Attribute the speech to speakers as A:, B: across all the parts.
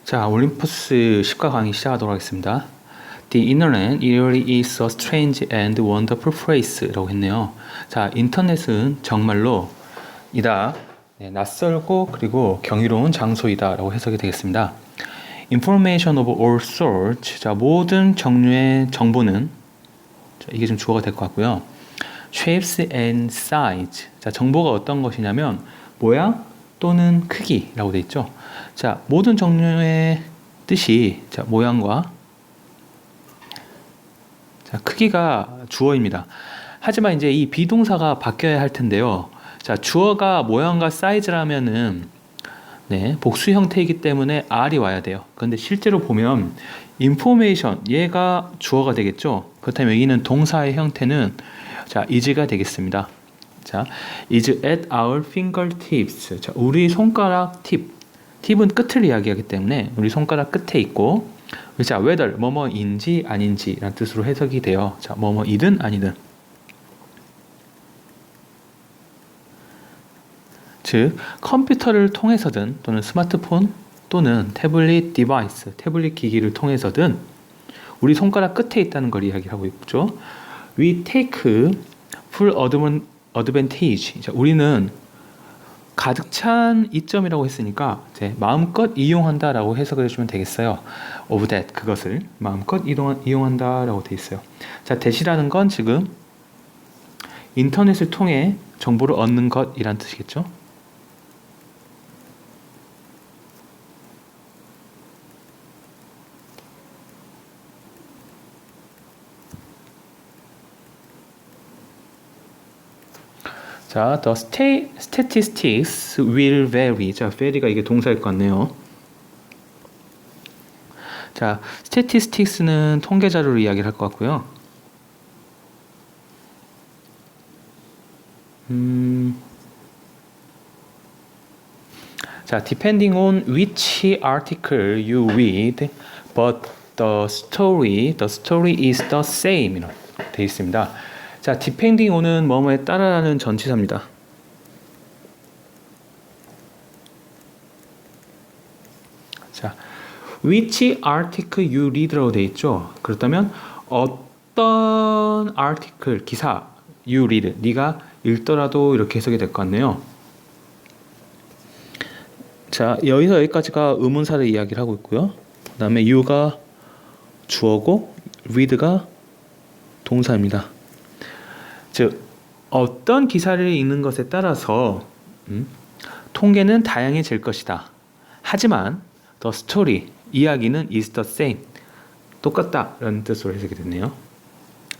A: 자, 올림푸스 10과 강의 시작하도록 하겠습니다. The internet really is a strange and wonderful place라고 했네요. 자, 인터넷은 정말로 이다. 낯설고 그리고 경이로운 장소이다 라고 해석이 되겠습니다. Information of all sorts. 자, 모든 종류의 정보는, 자, 이게 좀 주어가 될 것 같고요. Shapes and size. 자, 정보가 어떤 것이냐면 모양 또는 크기라고 되어 있죠. 자, 모든 종류의 뜻이, 자, 모양과, 자, 크기가 주어입니다. 하지만 이제 이 비동사가 바뀌어야 할 텐데요. 자, 주어가 모양과 사이즈라면은 복수 형태이기 때문에 R이 와야 돼요. 그런데 실제로 보면 information, 얘가 주어가 되겠죠. 그렇다면 여기는 동사의 형태는, 자, is가 되겠습니다. 자, is at our fingertips. 자, 우리 손가락 팁은 끝을 이야기하기 때문에 우리 손가락 끝에 있고, 자, whether 뭐뭐인지 아닌지 라는 뜻으로 해석이 돼요. 자, 뭐뭐이든 아니든. 즉, 컴퓨터를 통해서든 또는 스마트폰 또는 태블릿 디바이스, 태블릿 기기를 통해서든 우리 손가락 끝에 있다는 걸 이야기하고 있죠. We take full advantage. 자, 우리는 가득 찬 이점이라고 했으니까 마음껏 이용한다라고 해석을 해주면 되겠어요. of that, 그것을 마음껏 이용한다라고 돼 있어요. 자, that이라는 건 지금 인터넷을 통해 정보를 얻는 것이란 뜻이겠죠. 자, the statistics will vary. 자, vary가 이게 동사일 것 같네요. 자, statistics는 통계 자료를 이야기를 할 것 같고요. 자, depending on which article you read, but the story is the same. 이렇게 되어 있습니다. 자, depending on은 뭐뭐에 따라라는 전치사입니다. 자, which article you read라고 되어 있죠. 그렇다면 어떤 article, 기사, you read, 네가 읽더라도 이렇게 해석이 될 것 같네요. 자, 여기서 여기까지가 의문사를 이야기를 하고 있고요. 그 다음에 you가 주어고 read가 동사입니다. 즉, 어떤 기사를 읽는 것에 따라서 통계는 다양해질 것이다. 하지만 the story, 이야기는 is the same, 똑같다 라는 뜻으로 해석이 됐네요.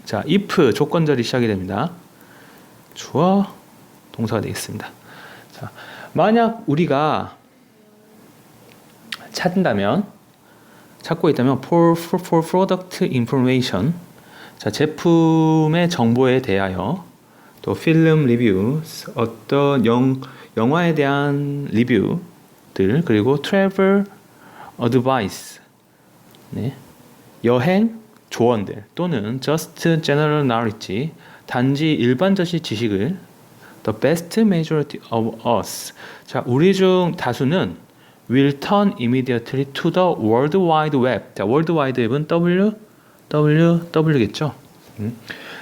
A: 자, if 조건절이 시작이 됩니다. 주어, 동사가 되겠습니다. 자, 만약 우리가 찾고 있다면 for product information, 자, 제품의 정보에 대하여, 또 film reviews, 어떤 영화에 대한 리뷰들, 그리고 travel advice, 여행 조언들, 또는 just general knowledge, 단지 일반적인 지식을 the best majority of us, 자, 우리 중 다수는 will turn immediately to the World Wide Web. 자, World Wide Web은 WWW겠죠.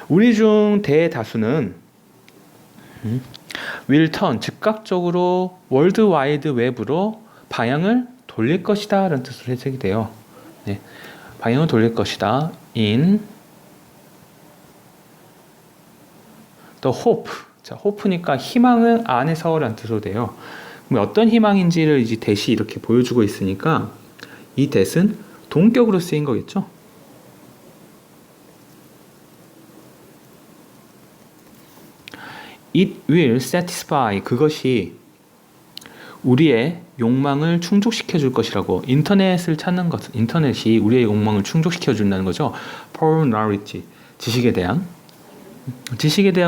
A: 우리 중 대다수는 will turn, 즉각적으로 월드 와이드 웹으로 방향을 돌릴 것이다 라는 뜻으로 해석이 돼요. 방향을 돌릴 것이다. in the hope. 자, hope니까 희망은 안에서 라는 뜻으로 돼요. 어떤 희망인지를 이제 that이 이렇게 보여주고 있으니까 이 that은 동격으로 쓰인 거겠죠. It will satisfy, 그것이 우리의 욕망을 충족시켜 줄 것이라고. 인터넷을 찾는 것은, 인터넷이 우리의 욕망을 충족시켜 준다는 거죠. For knowledge, 지식에 대한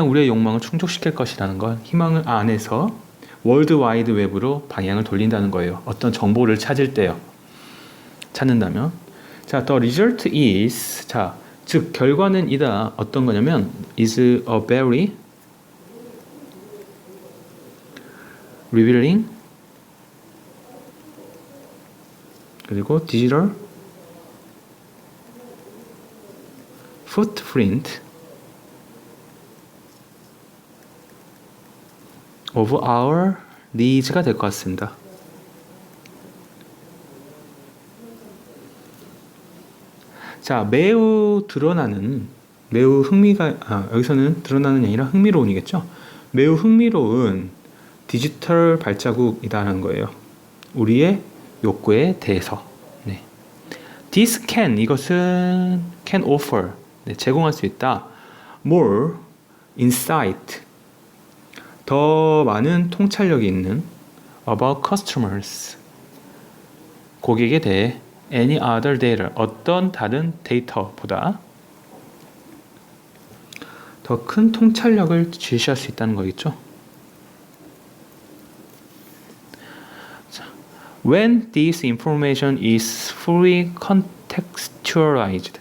A: 우리의 욕망을 충족시킬 것이라는 걸, 희망을 안에서 월드 와이드 웹으로 방향을 돌린다는 거예요. 어떤 정보를 찾는다면. 자, the result is, 자, 즉 결과는 이다. 어떤 거냐면 is a very revealing 그리고 digital footprint of our needs가 될 것 같습니다. 자, 매우 여기서는 드러나는 게 아니라 흥미로운이겠죠? 매우 흥미로운 디지털 발자국이라는 거예요. 우리의 욕구에 대해서. 네. This can, 이것은 can offer, 네, 제공할 수 있다. More insight, 더 많은 통찰력이 있는 about customers, 고객에 대해 any other data, 어떤 다른 데이터보다 더 큰 통찰력을 제시할 수 있다는 거겠죠. When this information is fully contextualized,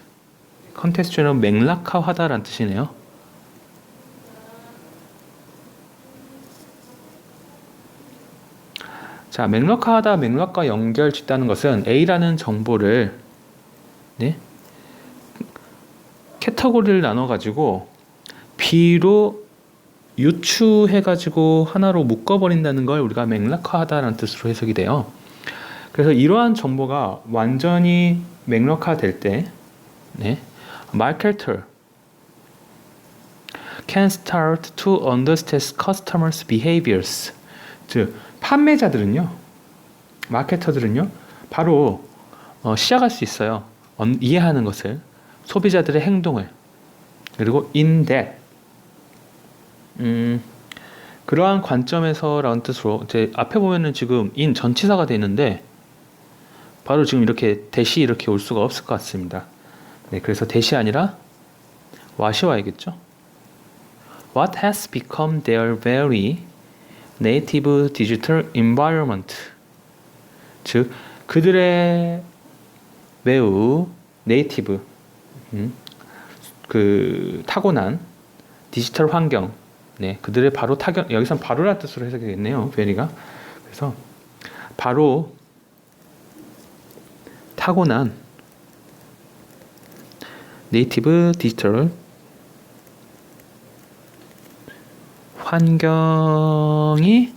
A: contextual은 맥락화하다라는 뜻이네요. 자, 맥락화하다, 맥락과 연결 짓다는 것은 A라는 정보를, 네, 캐터고리를 나눠가지고 B로 유추해가지고 하나로 묶어버린다는 걸 우리가 맥락화하다라는 뜻으로 해석이 돼요. 그래서 이러한 정보가 완전히 맥락화될 때, 네, marketer can start to understand customers' behaviors. 즉, 판매자들은요, 마케터들은요, 바로 시작할 수 있어요. 이해하는 것을, 소비자들의 행동을. 그리고 in that, 그러한 관점에서라는 뜻으로, 이제 앞에 보면은 지금 in 전치사가 되어 있는데 바로 지금 이렇게 대시 이렇게 올 수가 없을 것 같습니다. 네, 그래서 대시 아니라 what이 와야겠죠. What has become their very native digital environment. 즉, 그들의 매우 네이티브, 그 타고난 디지털 환경, 네, 그들의 바로 타격, 여기선 바로라는 뜻으로 해석이 되겠네요, 베리가. 그래서 바로 타고난 네이티브 디지털 환경이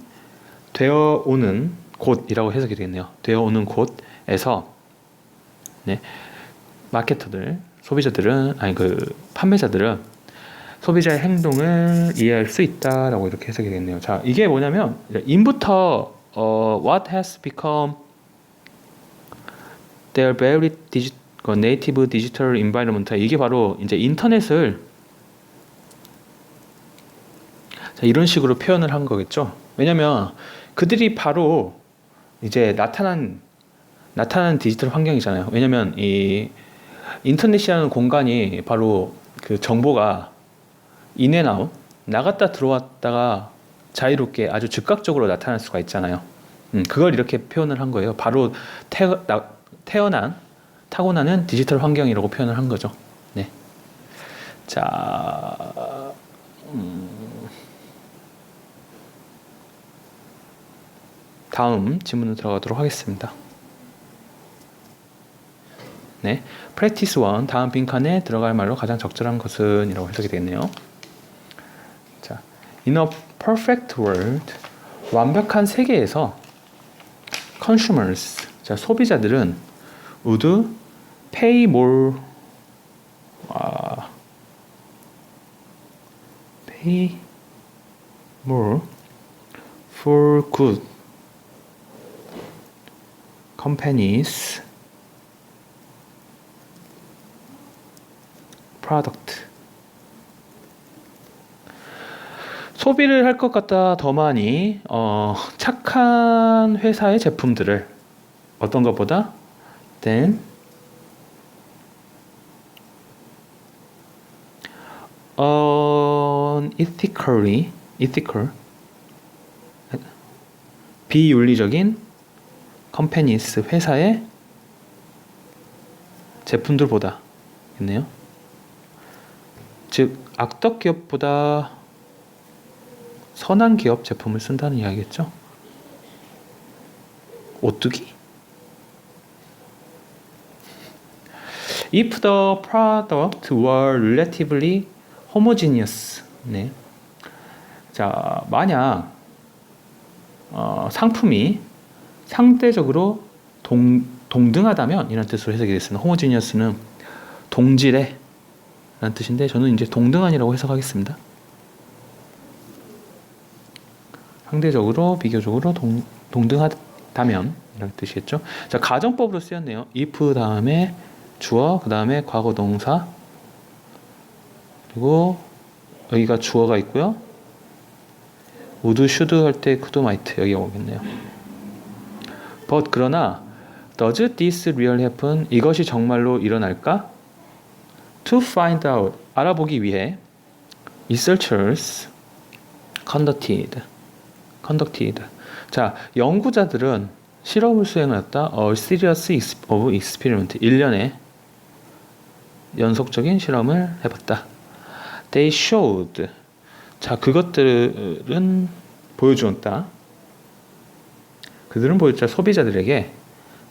A: 되어 오는 곳이라고 해석이 되겠네요. 되어 오는 곳에서, 네, 마케터들, 소비자들은, 아니 그 판매자들은 소비자의 행동을 이해할 수 있다라고 이렇게 해석이 되겠네요. 자, 이게 뭐냐면 in부터 what has become their very native digital environment, 이게 바로 이제 인터넷을, 자, 이런 식으로 표현을 한 거겠죠. 왜냐면 그들이 바로 이제 나타난 디지털 환경이잖아요. 왜냐면 이 인터넷이라는 공간이 바로 그 정보가 인앤아웃, 나갔다 들어왔다가 자유롭게 아주 즉각적으로 나타날 수가 있잖아요. 그걸 이렇게 표현을 한 거예요. 바로 타고나는 디지털 환경이라고 표현을 한 거죠. 네. 자, 다음 질문으로 들어가도록 하겠습니다. 네, practice 1, 다음 빈칸에 들어갈 말로 가장 적절한 것은 이라고 해석이 되겠네요. 자, in a perfect world, 완벽한 세계에서 consumers, 자, 소비자들은 would pay more, pay more for good companies product. 소비를 할 것 같다 더 많이 착한 회사의 제품들을 어떤 것보다 than ethical 비윤리적인 companies 회사의 제품들보다 있네요. 즉 악덕 기업보다 선한 기업 제품을 쓴다는 이야기겠죠. 오뚜기? If the product were relatively homogeneous. 네. 자, 만약 상품이 상대적으로 동등하다면 이런 뜻으로 해석이 됐습니다. homogeneous는 동질의 라는 뜻인데 저는 이제 동등한이라고 해석하겠습니다. 상대적으로 비교적으로 동등하다면 이런 뜻이겠죠. 자, 가정법으로 쓰였네요. if 다음에 주어, 그 다음에 과거 동사, 그리고 여기가 주어가 있고요. would, should 할 때 could, might 여기가 오겠네요. but 그러나 does this really happen? 이것이 정말로 일어날까? To find out 알아보기 위해 researchers conducted. 자, 연구자들은 실험을 수행했다. A series of experiment. 1년의 연속적인 실험을 해봤다. They showed. 자, 그것들은 보여주었다. 그들은 보여줬다. 소비자들에게.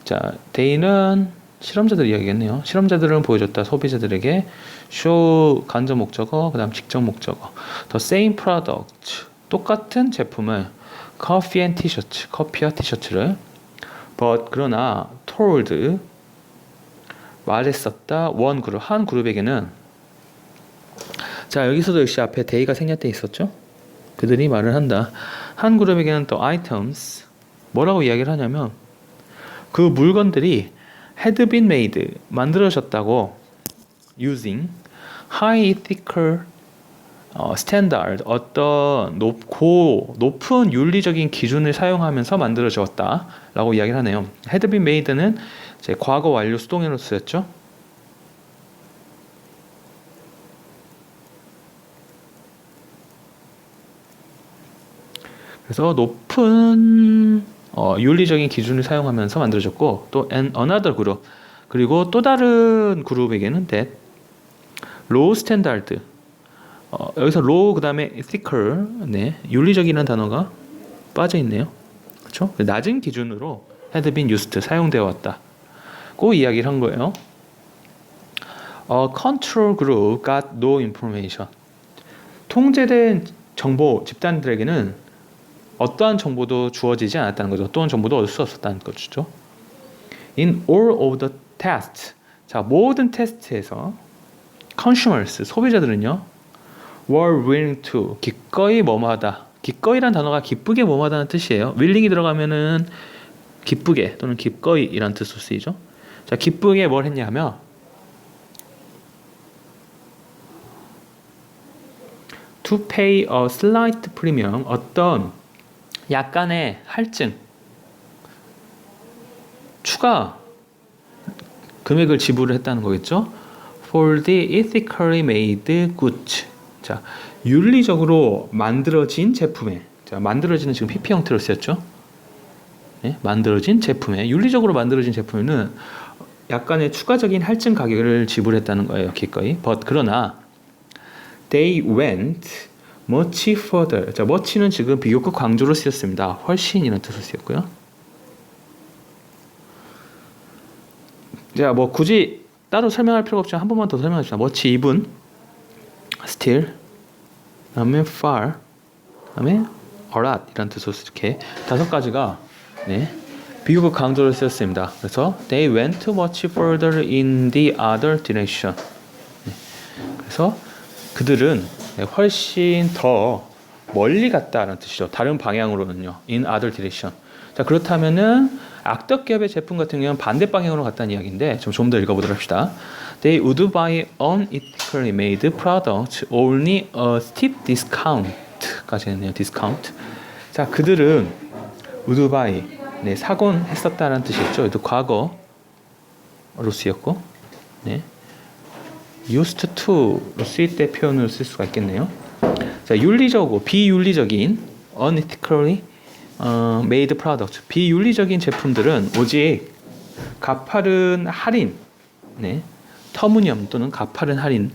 A: 자, they는 실험자들 이야기겠네요. 실험자들은 보여줬다. 소비자들에게. show 간접 목적어, 그 다음 직접 목적어. The same product. 똑같은 제품을 coffee and t-shirt. 커피와 티셔츠를 but 그러나 told 말했었다. one 그룹 한 그룹에게는 자, 여기서도 역시 앞에 they가 생략돼 있었죠. 그들이 말을 한다. 한 그룹에게는 또 items 뭐라고 이야기를 하냐면 그 물건들이 had been made 만들어졌다고 using high ethical standard 어떤 높은 윤리적인 기준을 사용하면서 만들어졌다 라고 이야기를 하네요. had been made는 이제 과거 완료 수동태로 쓰였죠. 그래서 높은 윤리적인 기준을 사용하면서 만들어졌고 또 another group 그리고 또 다른 그룹에게는 that low standard 여기서 low 그 다음에 ethical 네, 윤리적이라는 단어가 빠져 있네요. 그렇죠? 낮은 기준으로 had been used 사용되어 왔다. 고 이야기를 한 거예요. Control group got no information. 통제된 정보 집단들에게는 어떠한 정보도 주어지지 않았다는 거죠. 어떠한 정보도 얻을 수 없었다는 거죠. In all of the tests. 자, 모든 테스트에서 consumers 소비자들은요. were willing to 기꺼이 뭐뭐하다. 기꺼이란 단어가 기쁘게 뭐뭐하다는 뜻이에요. willing이 들어가면은 기쁘게 또는 기꺼이라는 뜻으로 쓰이죠. 자, 기쁘게 뭘 했냐면 to pay a slight premium 어떤 약간의 할증 추가 금액을 지불을 했다는 거겠죠. For the ethically made goods. 자, 윤리적으로 만들어진 제품에 자, 만들어지는 지금 PP 형태로 쓰였죠. 네, 만들어진 제품에 윤리적으로 만들어진 제품에는 약간의 추가적인 할증 가격을 지불했다는 거예요. 기꺼이. But 그러나 they went much further. 자, much는 지금 비교급 강조로 쓰였습니다. 훨씬이라는 뜻으로 쓰였고요. 자, 뭐 굳이 따로 설명할 필요가 없지만 한 번만 더 설명하겠습니다. much even, still, 그다음에 far, 그다음에 a lot 이라는 뜻으로 이렇게 5가지가 네, 비교급 강조를 쓰였습니다. 그래서 they went much further in the other direction. 네, 그래서 그들은 훨씬 더 멀리 갔다는 뜻이죠. 다른 방향으로는요. In other direction. 자, 그렇다면은 악덕기업의 제품 같은 경우는 반대 방향으로 갔다는 이야기인데 좀 더 읽어보도록 합시다. They would buy unethically made products only a steep discount까지 했네요. discount. 자, 그들은 would buy 네, 사곤 했었다는 뜻이었죠. 또 과거로 쓰였고, 네. used to로 쓰일 때 표현을 쓸 수가 있겠네요. 자, 윤리적이고 비윤리적인 unethically made product 비윤리적인 제품들은 오직 가파른 할인, 네, 터무니없는 또는 가파른 할인,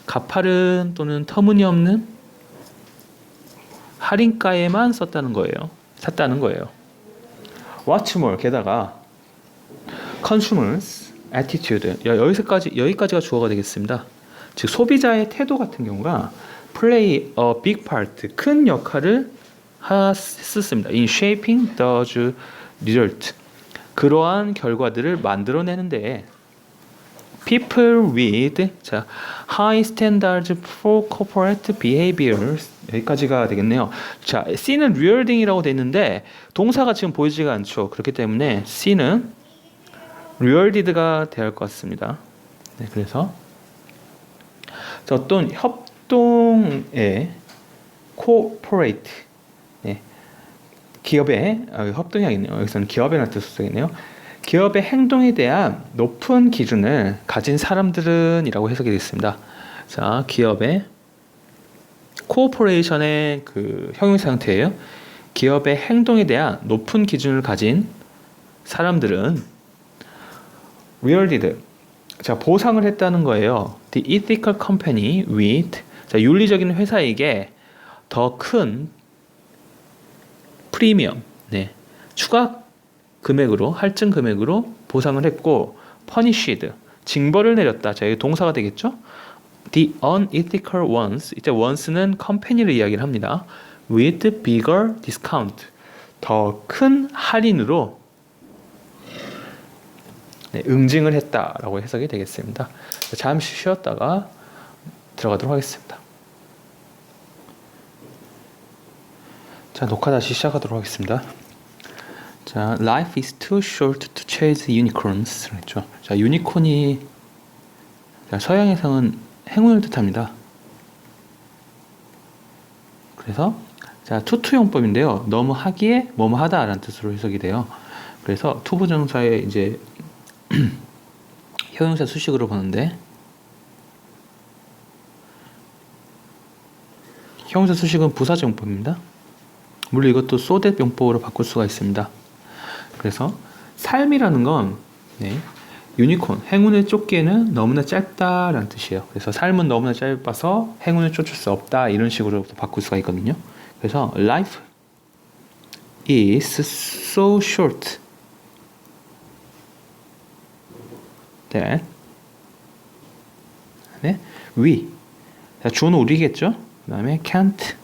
A: 가파른 또는 터무니없는 할인가에만 샀다는 거예요. What's more, 게다가 consumers attitude. 여기까지가 주어가 되겠습니다. 즉 소비자의 태도 같은 경우가 play a big part, 큰 역할을 했었습니다. in shaping the result. 그러한 결과들을 만들어내는데 people with high standards for corporate behaviors. 여기까지가 되겠네요. 자, C는 rewarding이라고 돼 있는데 동사가 지금 보이지가 않죠. 그렇기 때문에 C는 rewarded가 되어야 할 것 같습니다. 네, 그래서 자, 어떤 협동의 corporate, 네, 기업의 협동이 아니네요. 여기서는 기업이라는 뜻으로 쓰겠네요. 기업의 행동에 대한 높은 기준을 가진 사람들은 이라고 해석이 되겠습니다. 자, 기업의 코퍼레이션의 그 형용사 형태예요. 기업의 행동에 대한 높은 기준을 가진 사람들은 rewarded. 자, 보상을 했다는 거예요. The ethical company with, 자, 윤리적인 회사에게 더 큰 프리미엄, 네, 추가 금액으로, 할증 금액으로 보상을 했고, punished, 징벌을 내렸다. 자, 이게 동사가 되겠죠? The unethical ones, 이제 ones는 컴퍼니를 이야기를 합니다. with bigger discount, 더 큰 할인으로, 네, 응징을 했다라고 해석이 되겠습니다. 잠시 쉬었다가 들어가도록 하겠습니다. 자, 녹화 다시 시작하도록 하겠습니다. 자, life is too short to chase unicorns. 그렇죠. 자, 유니콘이, 자, 서양에서는 행운을 뜻합니다. 그래서 자, 투투용법인데요. 너무 하기에 뭐뭐 하다라는 뜻으로 해석이 돼요. 그래서 투부정사의 이제 형용사 수식으로 보는데, 형용사 수식은 부사정법입니다. 물론 이것도 소댓 용법으로 바꿀 수가 있습니다. 그래서 삶이라는 건, 네, 유니콘, 행운을 쫓기에는 너무나 짧다라는 뜻이에요. 그래서 삶은 너무나 짧아서 행운을 쫓을 수 없다, 이런 식으로 바꿀 수가 있거든요. 그래서 life is so short that, 네, we, 자, 주어는 우리겠죠. 그 다음에 can't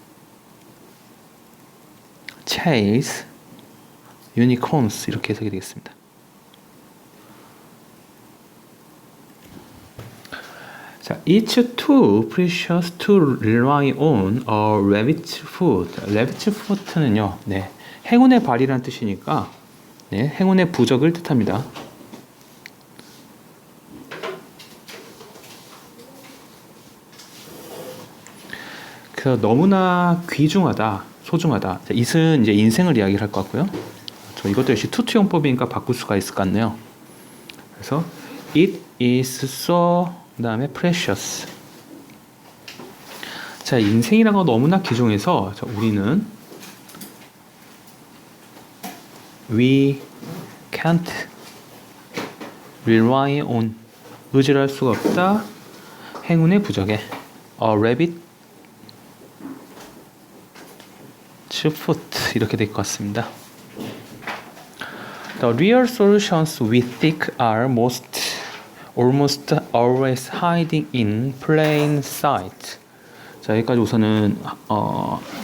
A: chase unicorns, 이렇게 해석이 되겠습니다. 자, it's too precious to rely on a rabbit's foot. rabbit's foot는요, 네, 행운의 발이라는 뜻이니까, 네, 행운의 부적을 뜻합니다. 그래서 너무나 귀중하다, 소중하다. 자, it은 이제 인생을 이야기를 할 것 같고요. 이것도 역시 투투용법이니까 바꿀 수가 있을 것 같네요. 그래서 it is so, 그 다음에 precious. 자, 인생이란 건 너무나 귀중해서, 자, 우리는 we can't rely on, 의지를 할 수가 없다, 행운의 부적에 a rabbit foot, 이렇게 될 것 같습니다. The real solutions we think are almost always hiding in plain sight. 자, 여기까지 우선은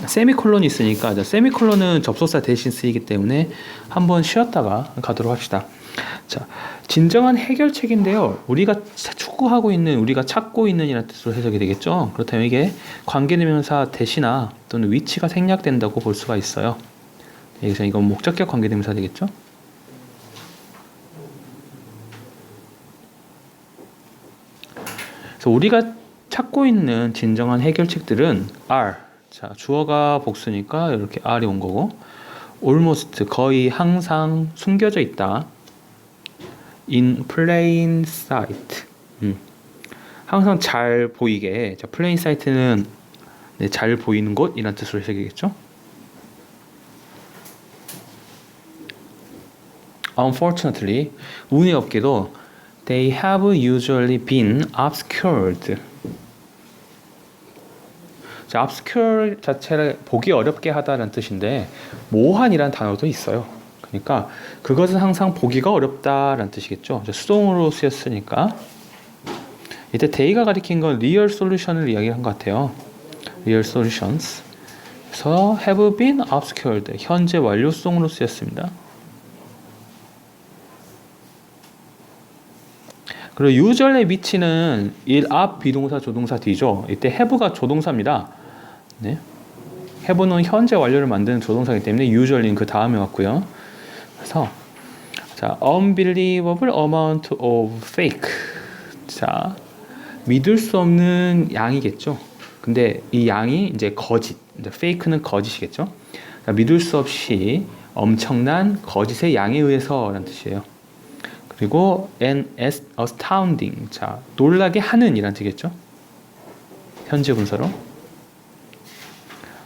A: 세미콜론이 있으니까, 자, 세미콜론은 접속사 대신 쓰이기 때문에 한번 쉬었다가 가도록 합시다. 자, 진정한 해결책인데요. 우리가 추구하고 있는, 우리가 찾고 있는 이라는 뜻으로 해석이 되겠죠. 그렇다면 이게 관계대명사 대시나 또는 위치가 생략된다고 볼 수가 있어요. 여기서 이건 목적격 관계대명사 되겠죠. 그래서 우리가 찾고 있는 진정한 해결책들은 are, 자, 주어가 복수니까 이렇게 are이 온 거고, almost, 거의 항상 숨겨져 있다, in plain sight, 항상 잘 보이게. 자, plain sight는, 네, 잘 보이는 곳, 이란 뜻으로 해석이겠죠. Unfortunately, 운이 없게도 they have usually been obscured. 자, obscure 자체를 보기 어렵게 하다라는 뜻인데 모한이라는 단어도 있어요. 그러니까 그것은 항상 보기가 어렵다라는 뜻이겠죠. 수동으로 쓰였으니까. 이때 they가 가리킨 건 real solution을 이야기한 것 같아요. real solutions. 그래서 have been obscured. 현재 완료 수동으로 쓰였습니다. 그리고 usual의 위치는 일 앞 비동사 조동사 뒤죠. 이때 have가 조동사입니다. 네. have는 현재 완료를 만드는 조동사이기 때문에 usually는 그 다음에 왔고요. 그래서 자, unbelievable amount of fake. 자, 믿을 수 없는 양이겠죠. 근데 이 양이 이제 거짓. 이제 fake는 거짓이겠죠. 자, 믿을 수 없이 엄청난 거짓의 양에 의해서라는 뜻이에요. 그리고 and astounding. 자, 놀라게 하는 이란 뜻이겠죠. 현재 분사로.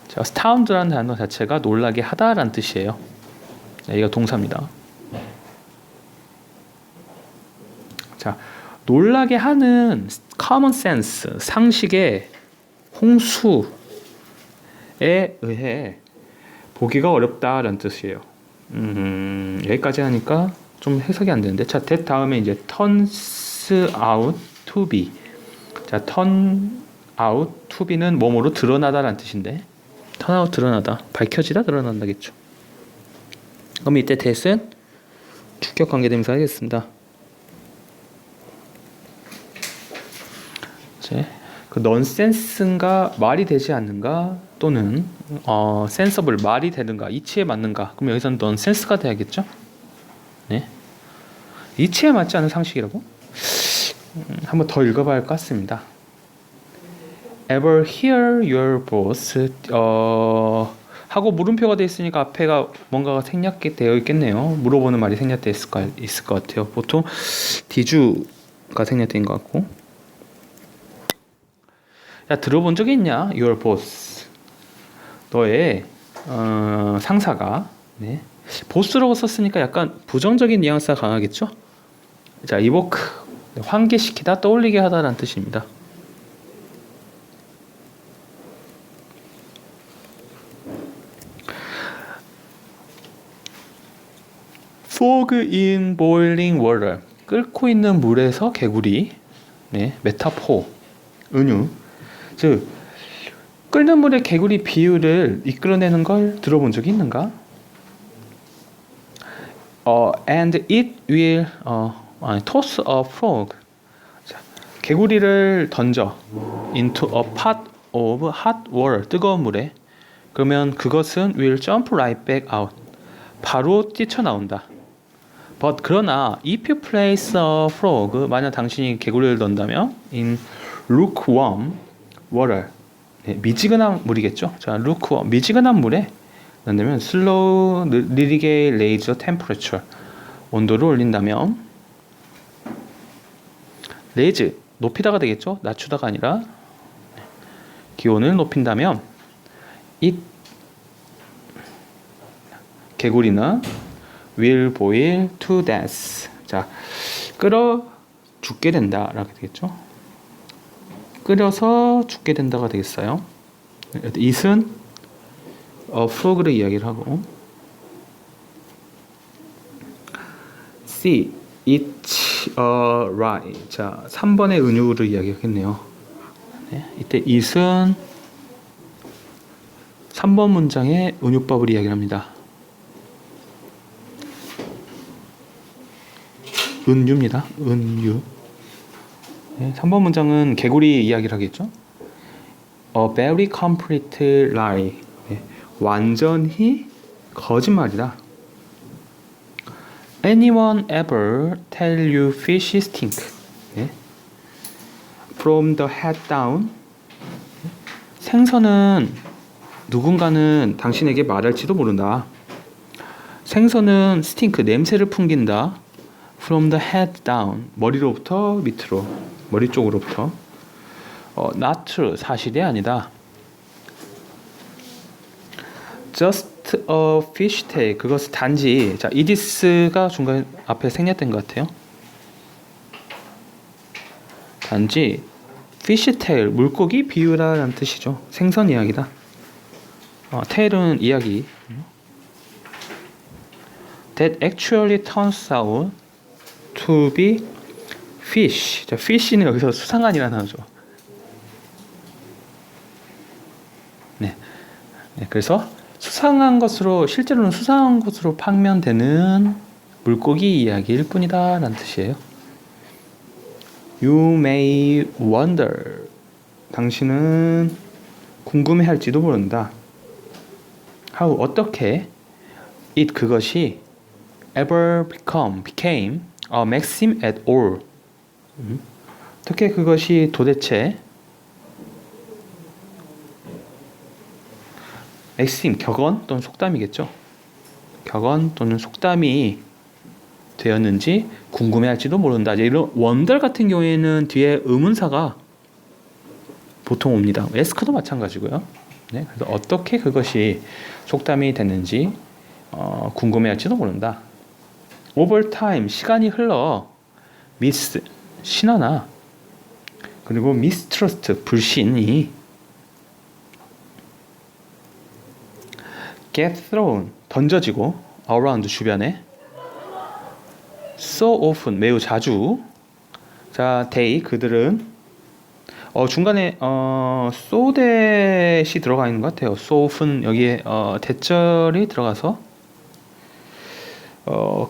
A: 자, astound라는 단어 자체가 놀라게 하다라는 뜻이에요. 자, 이가 동사입니다. 자, 놀라게 하는 common sense, 상식의 홍수에 의해 보기가 어렵다라는 뜻이에요. 여기까지 하니까 좀 해석이 안 되는데, 자, that 다음에 이제 turns out to be. 자, turn out to be는 뭐뭐로 드러나다라는 뜻인데, turn out 드러나다, 밝혀지다, 드러난다겠죠. 그럼 이때 that은 주격 관계대명사 하겠습니다. 이제 그 nonsense인가 말이 되지 않는가 또는 sensible 말이 되는가 이치에 맞는가, 그럼 여기서는 nonsense가 돼야겠죠. 네. 이치에 맞지 않은 상식이라고? 한번 더 읽어봐야 할 것 같습니다. Ever hear your boss? 하고 물음표가 되어 있으니까 앞에가 뭔가가 생략되어 있겠네요. 물어보는 말이 생략되어 있을 것 같아요. 보통 디주가 생략된 것 같고. 야, 들어본 적이 있냐? Your boss. 너의 상사가. 네. 보스라고 썼으니까 약간 부정적인 뉘앙스가 강하겠죠? 자, evoke, 환기시키다, 떠올리게 하다라는 뜻입니다. fog in boiling water, 끓고 있는 물에서 개구리. 네, 메타포, 은유. 즉, 끓는 물에 개구리 비유를 이끌어내는 걸 들어본 적이 있는가? And it will toss a frog. 자, 개구리를 던져 into a pot of hot water. 뜨거운 물에. 그러면 그것은 will jump right back out. 바로 뛰쳐나온다. But 그러나 if you place a frog, 만약 당신이 개구리를 던다면 in lukewarm water. 네, 미지근한 물이겠죠. 자, lukewarm, 미지근한 물에 그런다면 슬로우 느리게 레이저 템퍼레처, 온도를 올린다면, 레이즈 높이다가 되겠죠. 낮추다가 아니라 기온을 높인다면 it 개구리는 will boil to death. 자, 끓어 죽게 된다라고 되겠죠. 끓여서 죽게 된다가 되겠어요. it은 frog를 이야기를 하고, C, it's right. 자, 3번의 은유를 이야기하겠네요. 네, 이때 it은 3번 문장의 은유법을 이야기합니다. 은유입니다. 은유. 네, 3번 문장은 개구리 이야기를 하겠죠. A very complete lie. 네, 완전히 거짓말이다. Anyone ever tell you fish stink? 네. From the head down. 생선은 누군가는 당신에게 말할지도 모른다. 생선은 stink, 냄새를 풍긴다. From the head down. 머리로부터 밑으로. 머리 쪽으로부터. Not true. 사실이 아니다. Just a fish tail. 그것은 단지, 자, 이디스가 중간 앞에 생략된 것 같아요. 단지 fish tail, 물고기 비유라는 뜻이죠. 생선 이야기다. tail은 이야기. that actually turns out to be fish. 자, fish는 여기서 수상한이라는 단어죠. 네. 네, 그래서 수상한 것으로 실제로는 수상한 것으로 판명되는 물고기 이야기일 뿐이다 라는 뜻이에요. You may wonder. 당신은 궁금해할지도 모른다. How 어떻게 it 그것이 ever became a maxim at all. 어떻게 그것이 도대체 maxim 격언 또는 속담이겠죠. 격언 또는 속담이 되었는지 궁금해할지도 모른다. 이제 이런 wonder 같은 경우에는 뒤에 의문사가 보통 옵니다. ask도 마찬가지고요. 네, 그래서 어떻게 그것이 속담이 됐는지 궁금해할지도 모른다. over time 시간이 흘러 miss 신화나 그리고 mistrust 불신이 get thrown 던져지고 around 주변에 so often 매우 자주 자 they 그들은 중간에 so that이 들어가 있는 것 같아요. so often 여기에 대절이 들어가서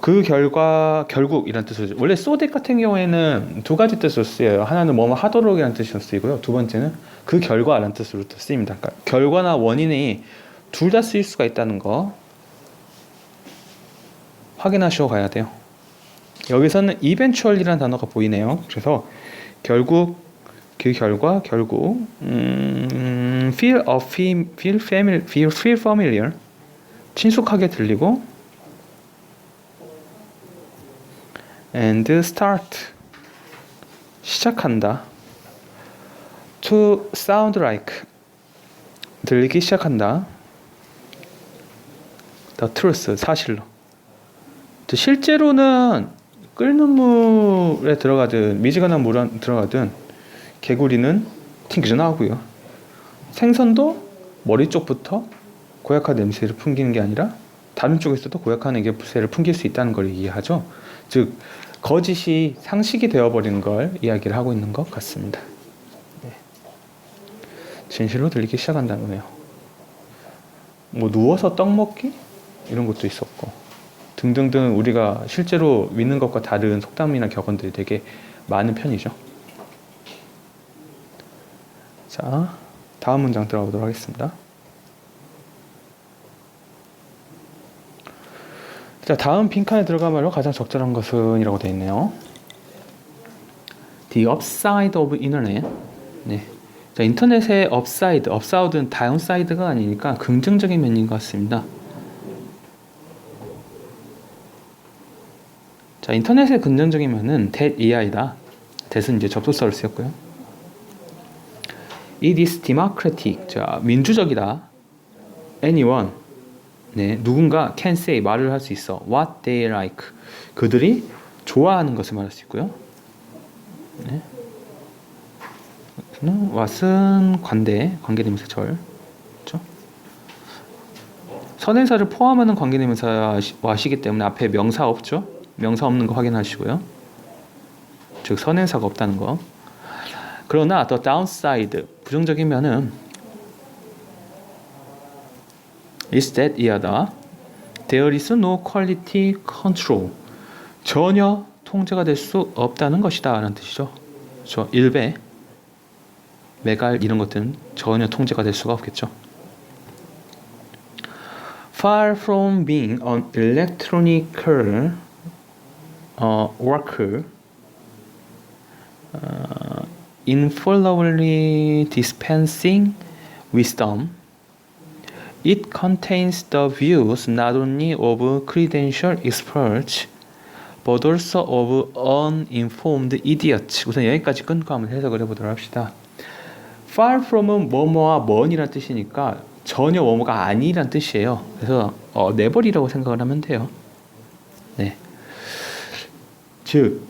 A: 그 결과 결국 이란 뜻이죠. 원래 so that 같은 경우에는 두 가지 뜻으로 쓰여요. 하나는 뭐뭐 하도록이라는 뜻으로 쓰이고요. 두 번째는 그 결과라는 뜻으로 또 쓰입니다. 그러니까 결과나 원인이 둘 다 쓰일 수가 있다는 거 확인하시고 가야 돼요. 여기서는 eventual이라는 단어가 보이네요. 그래서 결국 그 결과 결국 feel familiar 친숙하게 들리고 and start 시작한다 to sound like 들리기 시작한다 the truth 사실로 실제로는 끓는 물에 들어가든 미지근한 물에 들어가든 개구리는 튕겨져 나오고요. 생선도 머리 쪽부터 고약한 냄새를 풍기는 게 아니라 다른 쪽에서도 고약한 냄새를 풍길 수 있다는 걸 이해하죠. 즉 거짓이 상식이 되어버리는 걸 이야기를 하고 있는 것 같습니다. 네. 진실로 들리기 시작한다는 거예요. 뭐 누워서 떡 먹기? 이런 것도 있었고 등등등 우리가 실제로 믿는 것과 다른 속담이나 격언들이 되게 많은 편이죠. 자, 다음 문장 들어가 보도록 하겠습니다. 자, 다음 빈칸에 들어가면 가장 적절한 것은 이라고 되어 있네요. The upside of internet. 네. 자, 인터넷의 upside는 downside가 아니니까 긍정적인 면인 것 같습니다. 자, 인터넷의 긍정적인 면은 that EI다. that은 이제 접속사를 쓰였고요. It is democratic. 자, 민주적이다. Anyone. 네, 누군가 can say 말을 할 수 있어. What they like. 그들이 좋아하는 것을 말할 수 있고요. 네. what은 관계대명사 절. 그렇죠? 선행사를 포함하는 관계대명사와시기 때문에 앞에 명사 없죠? 명사 없는 거 확인하시고요. 즉 선행사가 없다는 거. 그러나 the downside 부정적인 면은 is that 이하다. There is no quality control. 전혀 통제가 될 수 없다는 것이다 라는 뜻이죠. 저 일배, 메갈 이런 것들은 전혀 통제가 될 수가 없겠죠. Far from being an electronical worker, infallibly dispensing wisdom, it contains the views not only of credentialed experts, but also of uninformed idiots. 우선 여기까지 끊고 한번 해석을 해보도록 합시다. Far from은 뭐뭐와 먼이란 뜻이니까 전혀 뭐뭐가 아니란 뜻이에요. 그래서 never이라고 생각을 하면 돼요. 네. 즉,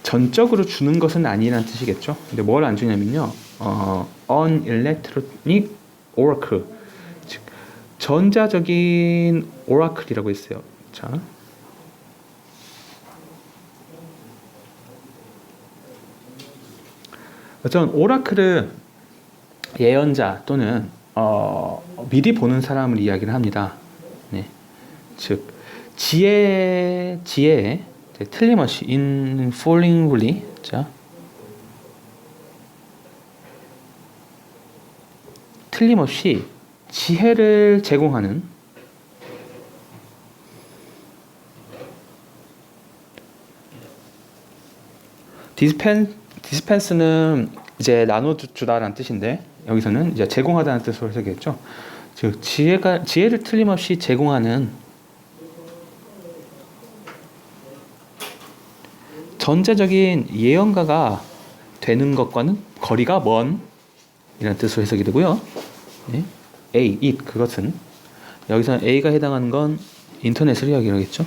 A: 전적으로 주는 것은 아니란 뜻이겠죠. 근데 뭘 안 주냐면요. unelectronic work. 즉, 전자적인 오라클이라고 있어요. 자, 어떤 오라클은 예언자 또는 미리 보는 사람을 이야기를 합니다. 네. 즉 지혜 틀림없이 infallingly 자 틀림없이 지혜를 제공하는 디스펜스는 이제 나눠주다라는 뜻인데 여기서는 이제 제공하다는 뜻으로 해석했죠. 즉 지혜를 틀림없이 제공하는 전자적인 예언가가 되는 것과는 거리가 먼 이라는 뜻으로 해석이 되고요. 네. A, it 그것은 여기서 A가 해당하는 건 인터넷을 이야기하겠죠.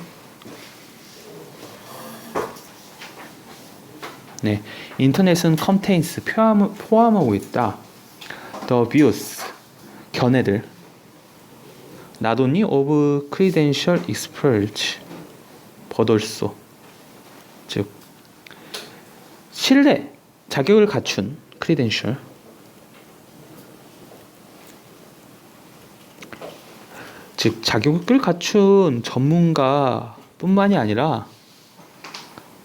A: 네, 인터넷은 contains 포함하고 있다. The views 견해들 not only of credential experts but also 즉 신뢰 자격을 갖춘 credential 즉 자격을 갖춘 전문가뿐만이 아니라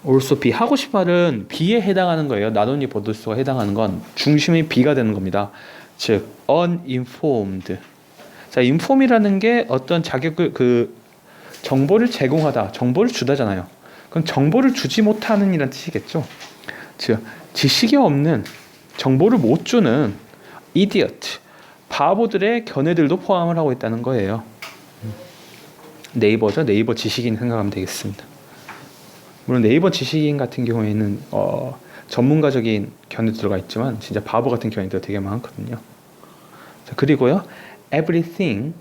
A: also B 하고 싶은 말은 B에 해당하는 거예요. not only but also가 해당하는 건 중심이 B가 되는 겁니다. 즉 uninformed. 자, inform이라는 게 어떤 자격을 정보를 제공하다, 정보를 주다잖아요. 그럼 정보를 주지 못하는 이란 뜻이겠죠. 즉 지식이 없는 정보를 못 주는 idiot 바보들의 견해들도 포함을 하고 있다는 거예요. 네이버죠. 네이버 지식인 생각하면 되겠습니다. 물론 네이버 지식인 같은 경우에는 전문가적인 견해 들어가 있지만 진짜 바보 같은 견해도 되게 많거든요. 자, 그리고요. everything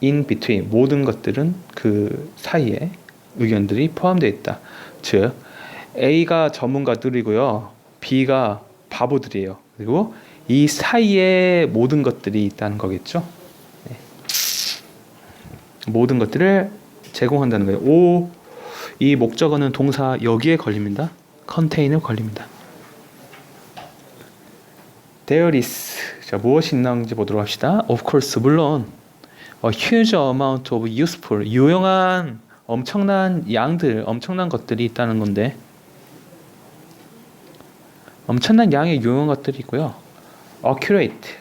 A: in between 모든 것들은 그 사이에 의견들이 포함되어 있다. 즉 A가 전문가들이고요. B가 바보들이에요. 그리고 이 사이에 모든 것들이 있다는 거겠죠. 네. 모든 것들을 제공한다는 거예요. O 이 목적어는 동사 여기에 걸립니다. contain에 걸립니다. There is 자 무엇이 있는지 보도록 합시다. Of course 물론 a huge amount of useful 유용한 엄청난 양들 엄청난 것들이 있다는 건데 엄청난 양의 유용한 것들이 있고요. accurate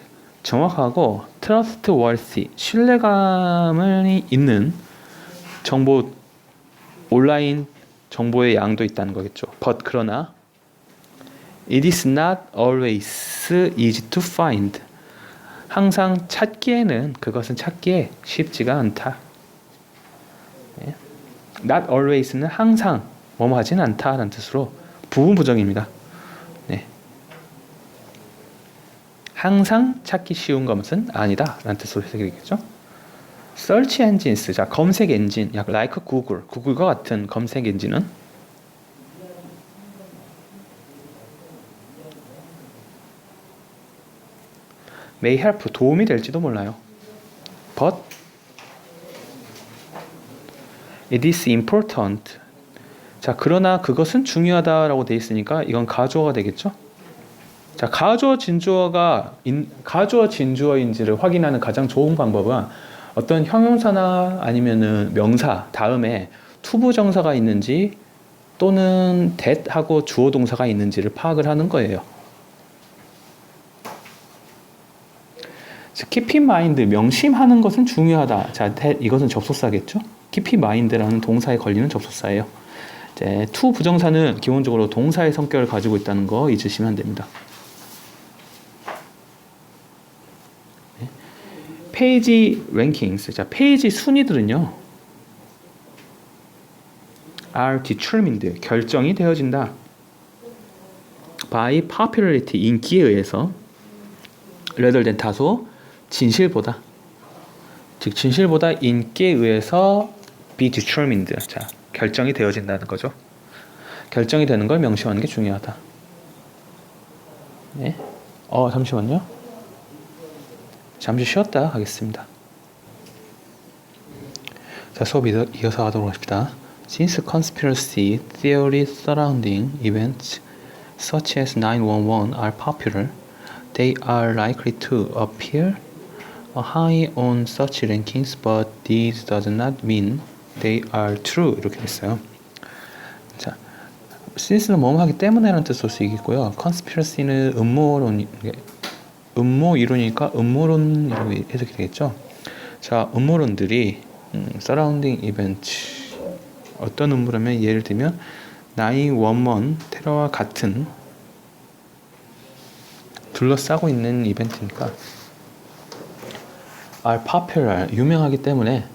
A: 정확하고 trustworthy 신뢰감이 있는 정보 온라인 정보의 양도 있다는 거겠죠. But 그러나 it is not always easy to find. 항상 찾기에는 그것은 찾기에 쉽지가 않다. 네. Not always는 항상 뭐뭐 하진 않다라는 뜻으로 부분 부정입니다. 네. 항상 찾기 쉬운 것은 아니다라는 뜻으로 해석이 되겠죠. Search engines, 자 검색 엔진, 약 like Google, 구글과 같은 검색 엔진은 may help 도움이 될지도 몰라요. But it is important. 자 그러나 그것은 중요하다라고 돼 있으니까 이건 가주어가 되겠죠. 자 가주어 진주어인지를 확인하는 가장 좋은 방법은 어떤 형용사나 아니면은 명사 다음에 투부정사가 있는지 또는 that하고 주어 동사가 있는지를 파악을 하는 거예요. keep in mind 명심하는 것은 중요하다. 자, 이것은 접속사겠죠? keep in mind라는 동사에 걸리는 접속사예요. 이제 to 부정사는 기본적으로 동사의 성격을 가지고 있다는 거 잊으시면 안 됩니다. 페이지 rankings, 자 페이지 순위들은요 are determined, 결정이 되어진다 by popularity, 인기에 의해서 rather than 다소 진실보다 즉 진실보다 인기에 의해서 be determined, 자 결정이 되어진다는 거죠. 결정이 되는 걸 명심하는 게 중요하다. 네. 잠시만요. 잠시 쉬었다 하겠습니다. 자, 수업 이어서 하도록 합시다. Since conspiracy theories surrounding events such as 9/11 are popular, they are likely to appear high on such rankings, but this does not mean they are true. 이렇게 됐어요. 자, since는 뭐뭐 하기 때문에라는 뜻으로 쓰이겠고요. conspiracy는 음모 이론이니까 음모론이라고 해석이 되겠죠. 자, 음모론들이 surrounding event 어떤 음모라면 예를 들면 9/11 테러와 같은 둘러싸고 있는 이벤트니까 are popular 유명하기 때문에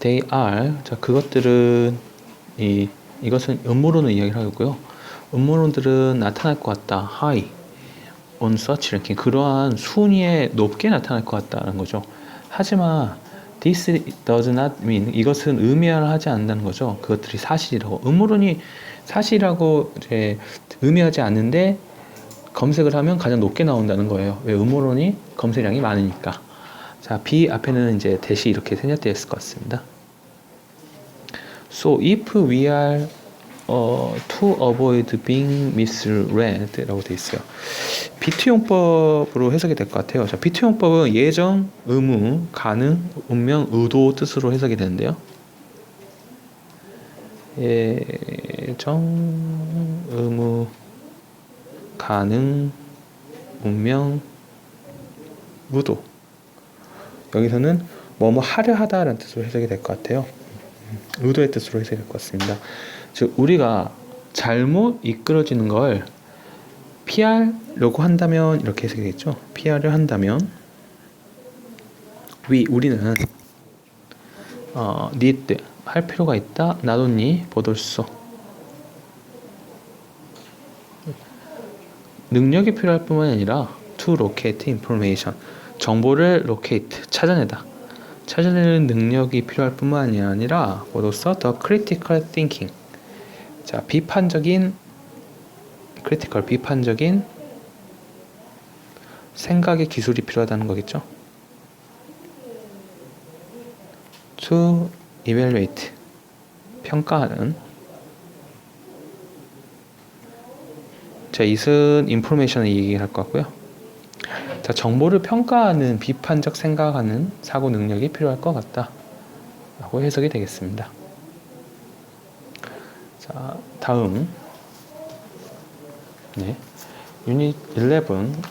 A: they are 자 그것들은 이것은 음모론을 이야기를 하고요. 음모론들은 나타날 것 같다. high on such ranking 그러한 순위에 높게 나타날 것 같다는 거죠. 하지만 this does not mean 이것은 의미하지 않는다는 거죠. 그것들이 사실이라고 음모론이 사실이라고 이제 의미하지 않는데 검색을 하면 가장 높게 나온다는 거예요. 왜 음모론이 검색량이 많으니까. 자, B 앞에는 이제 대시 이렇게 생략되어 있을 것 같습니다. So if we are to avoid being misread 라고 되어 있어요. 비투용법으로 해석이 될 것 같아요. 자, 비투용법은 예정, 의무, 가능, 운명, 의도 뜻으로 해석이 되는데요. 예정, 의무, 가능, 운명, 의도. 여기서는 뭐뭐 하려 하다라는 뜻으로 해석이 될 것 같아요. 의도의 뜻으로 해석이 될 것 같습니다. 즉 우리가 잘못 이끌어지는 걸 피하려고 한다면 이렇게 해석이 되겠죠. 피하려 한다면 우리는 need 할 필요가 있다. not only but also 능력이 필요할 뿐만 아니라 to locate information 정보를 locate 찾아내는 능력이 필요할 뿐만 아니라 but also the critical thinking 자 비판적인 생각의 기술이 필요하다는 거겠죠. to evaluate 평가하는 자 이은 information을 얘기할 것 같고요. 자 정보를 평가하는 비판적 생각하는 사고 능력이 필요할 것 같다 라고 해석이 되겠습니다. 자 다음 네, 유닛 11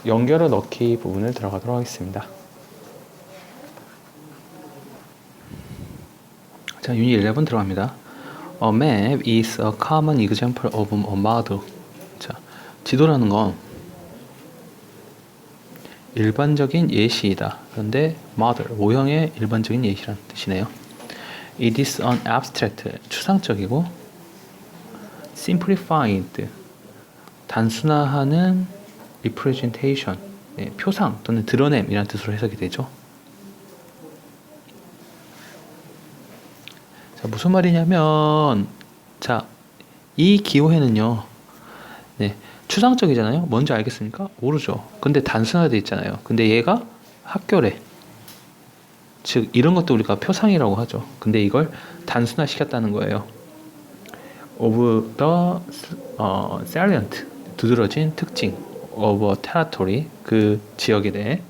A: 연결어 넣기 부분을 들어가도록 하겠습니다. 자, 유닛 11 들어갑니다. A map is a common example of a model. 자, 지도라는 건 일반적인 예시이다. 그런데 model, 모형의 일반적인 예시라는 뜻이네요. It is an abstract, 추상적이고 simplified, 단순화하는 representation, 네, 표상 또는 드러냄이라는 뜻으로 해석이 되죠. 자, 무슨 말이냐면 자, 이 기호해는요. 네, 추상적이잖아요. 뭔지 알겠습니까? 모르죠. 근데 단순화되어 있잖아요. 근데 얘가 학교래. 즉 이런 것도 우리가 표상이라고 하죠. 근데 이걸 단순화시켰다는 거예요. of the salient 두드러진 특징 of a territory 그 지역에 대해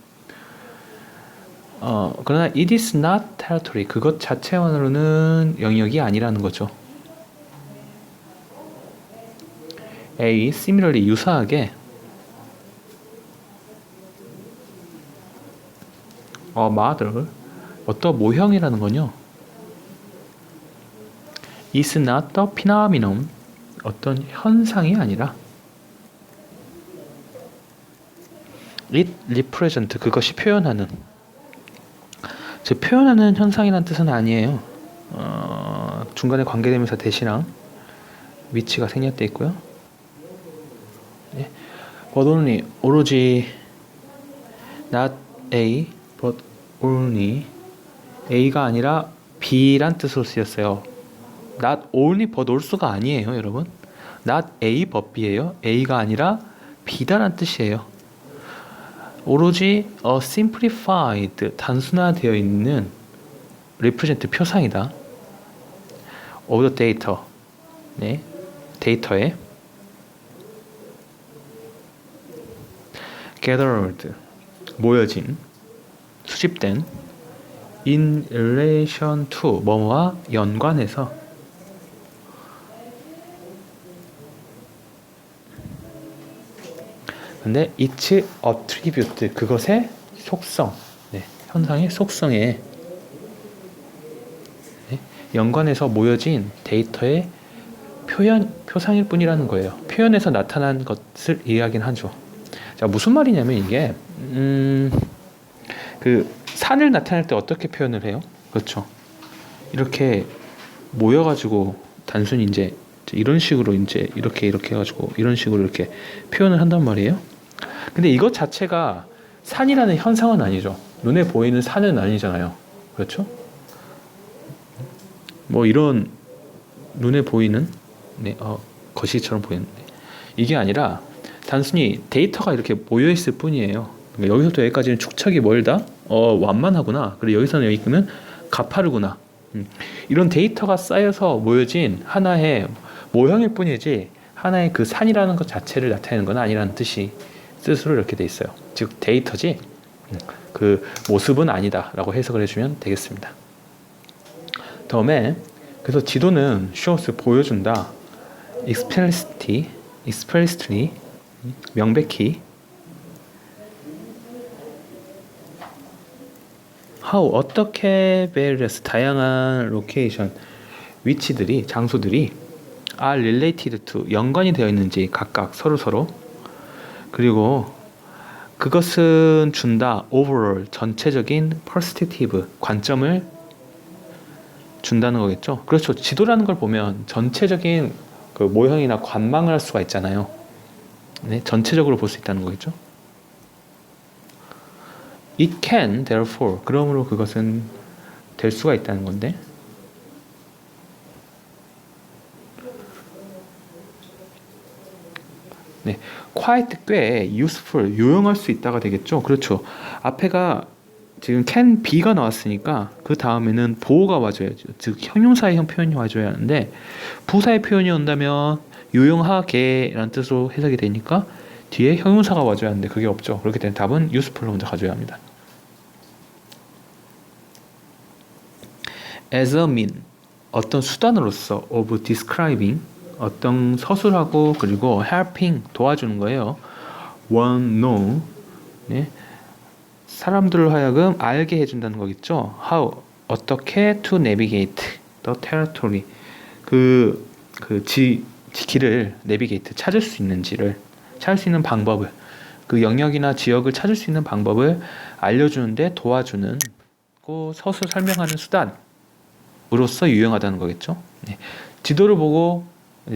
A: 그러나 it is not territory 그것 자체만으로는 영역이 아니라는 거죠. A similarly 유사하게 model 어떤 모형이라는 건요 is not the phenomenon 어떤 현상이 아니라 it represent 그것이 표현하는 즉 표현하는 현상이라는 뜻은 아니에요. 중간에 관계되면서 대시랑 위치가 생략되어 있고요. 네. but only 오로지 not A but only A가 아니라 B란 뜻으로 쓰였어요. not only but also가 아니에요 여러분. not A but B예요. A가 아니라 B다란 뜻이에요. 오로지 a simplified 단순화되어 있는 represent 표상이다. of the data. 네, 데이터에 gathered 모여진 수집된 in relation to 뭐뭐와 연관해서 근데 its attribute 그것의 속성 네, 현상의 속성에 네, 연관해서 모여진 데이터의 표상일 뿐이라는 거예요. 표현에서 나타난 것을 이야기는 하죠. 자, 무슨 말이냐면 이게 그 산을 나타낼 때 어떻게 표현을 해요? 그렇죠. 이렇게 모여가지고 단순히 이제 이런 식으로 이제 이렇게 해가지고 이런 식으로 이렇게 표현을 한단 말이에요. 근데 이것 자체가 산이라는 현상은 아니죠. 눈에 보이는 산은 아니잖아요. 그렇죠? 뭐 이런 눈에 보이는 네, 거시기처럼 보이는데 이게 아니라 단순히 데이터가 이렇게 모여 있을 뿐이에요. 그러니까 여기서부터 여기까지는 축척이 멀다. 완만하구나. 그리고 여기서는 여기까지는 가파르구나. 이런 데이터가 쌓여서 모여진 하나의 모형일 뿐이지 하나의 그 산이라는 것 자체를 나타내는 건 아니라는 뜻으로 이렇게 돼 있어요. 즉 데이터지 그 모습은 아니다라고 해석을 해주면 되겠습니다. 다음에 그래서 지도는 shows 보여준다. explicitly 명백히 how 어떻게 various 다양한 location 위치들이 장소들이 are related to 연관이 되어 있는지 각각 서로 그리고 그것은 준다 overall 전체적인 perspective 관점을 준다는 거겠죠. 그렇죠. 지도라는 걸 보면 전체적인 그 모형이나 관망을 할 수가 있잖아요. 네, 전체적으로 볼 수 있다는 거겠죠. It can, therefore, 그러므로 그것은 될 수가 있다는 건데. 네, quite 꽤 useful, 유용할 수 있다가 되겠죠. 그렇죠. 앞에가 지금 can be가 나왔으니까 그 다음에는 보호가 와줘야죠. 즉 형용사의 표현이 와줘야 하는데 부사의 표현이 온다면 유용하게라는 뜻으로 해석이 되니까 뒤에 형용사가 와줘야 하는데 그게 없죠. 그렇기 때문에 답은 useful로 먼저 가져야 합니다. as a mean 어떤 수단으로서 of describing 어떤 서술하고 그리고 helping 도와주는 거예요. one know 네. 사람들을 하여금 알게 해준다는 거겠죠. How 어떻게 to navigate the territory 길을 navigate 찾을 수 있는지를 찾을 수 있는 방법을 그 영역이나 지역을 찾을 수 있는 방법을 알려주는데 도와주는 서술 설명하는 수단으로서 유용하다는 거겠죠. 네. 지도를 보고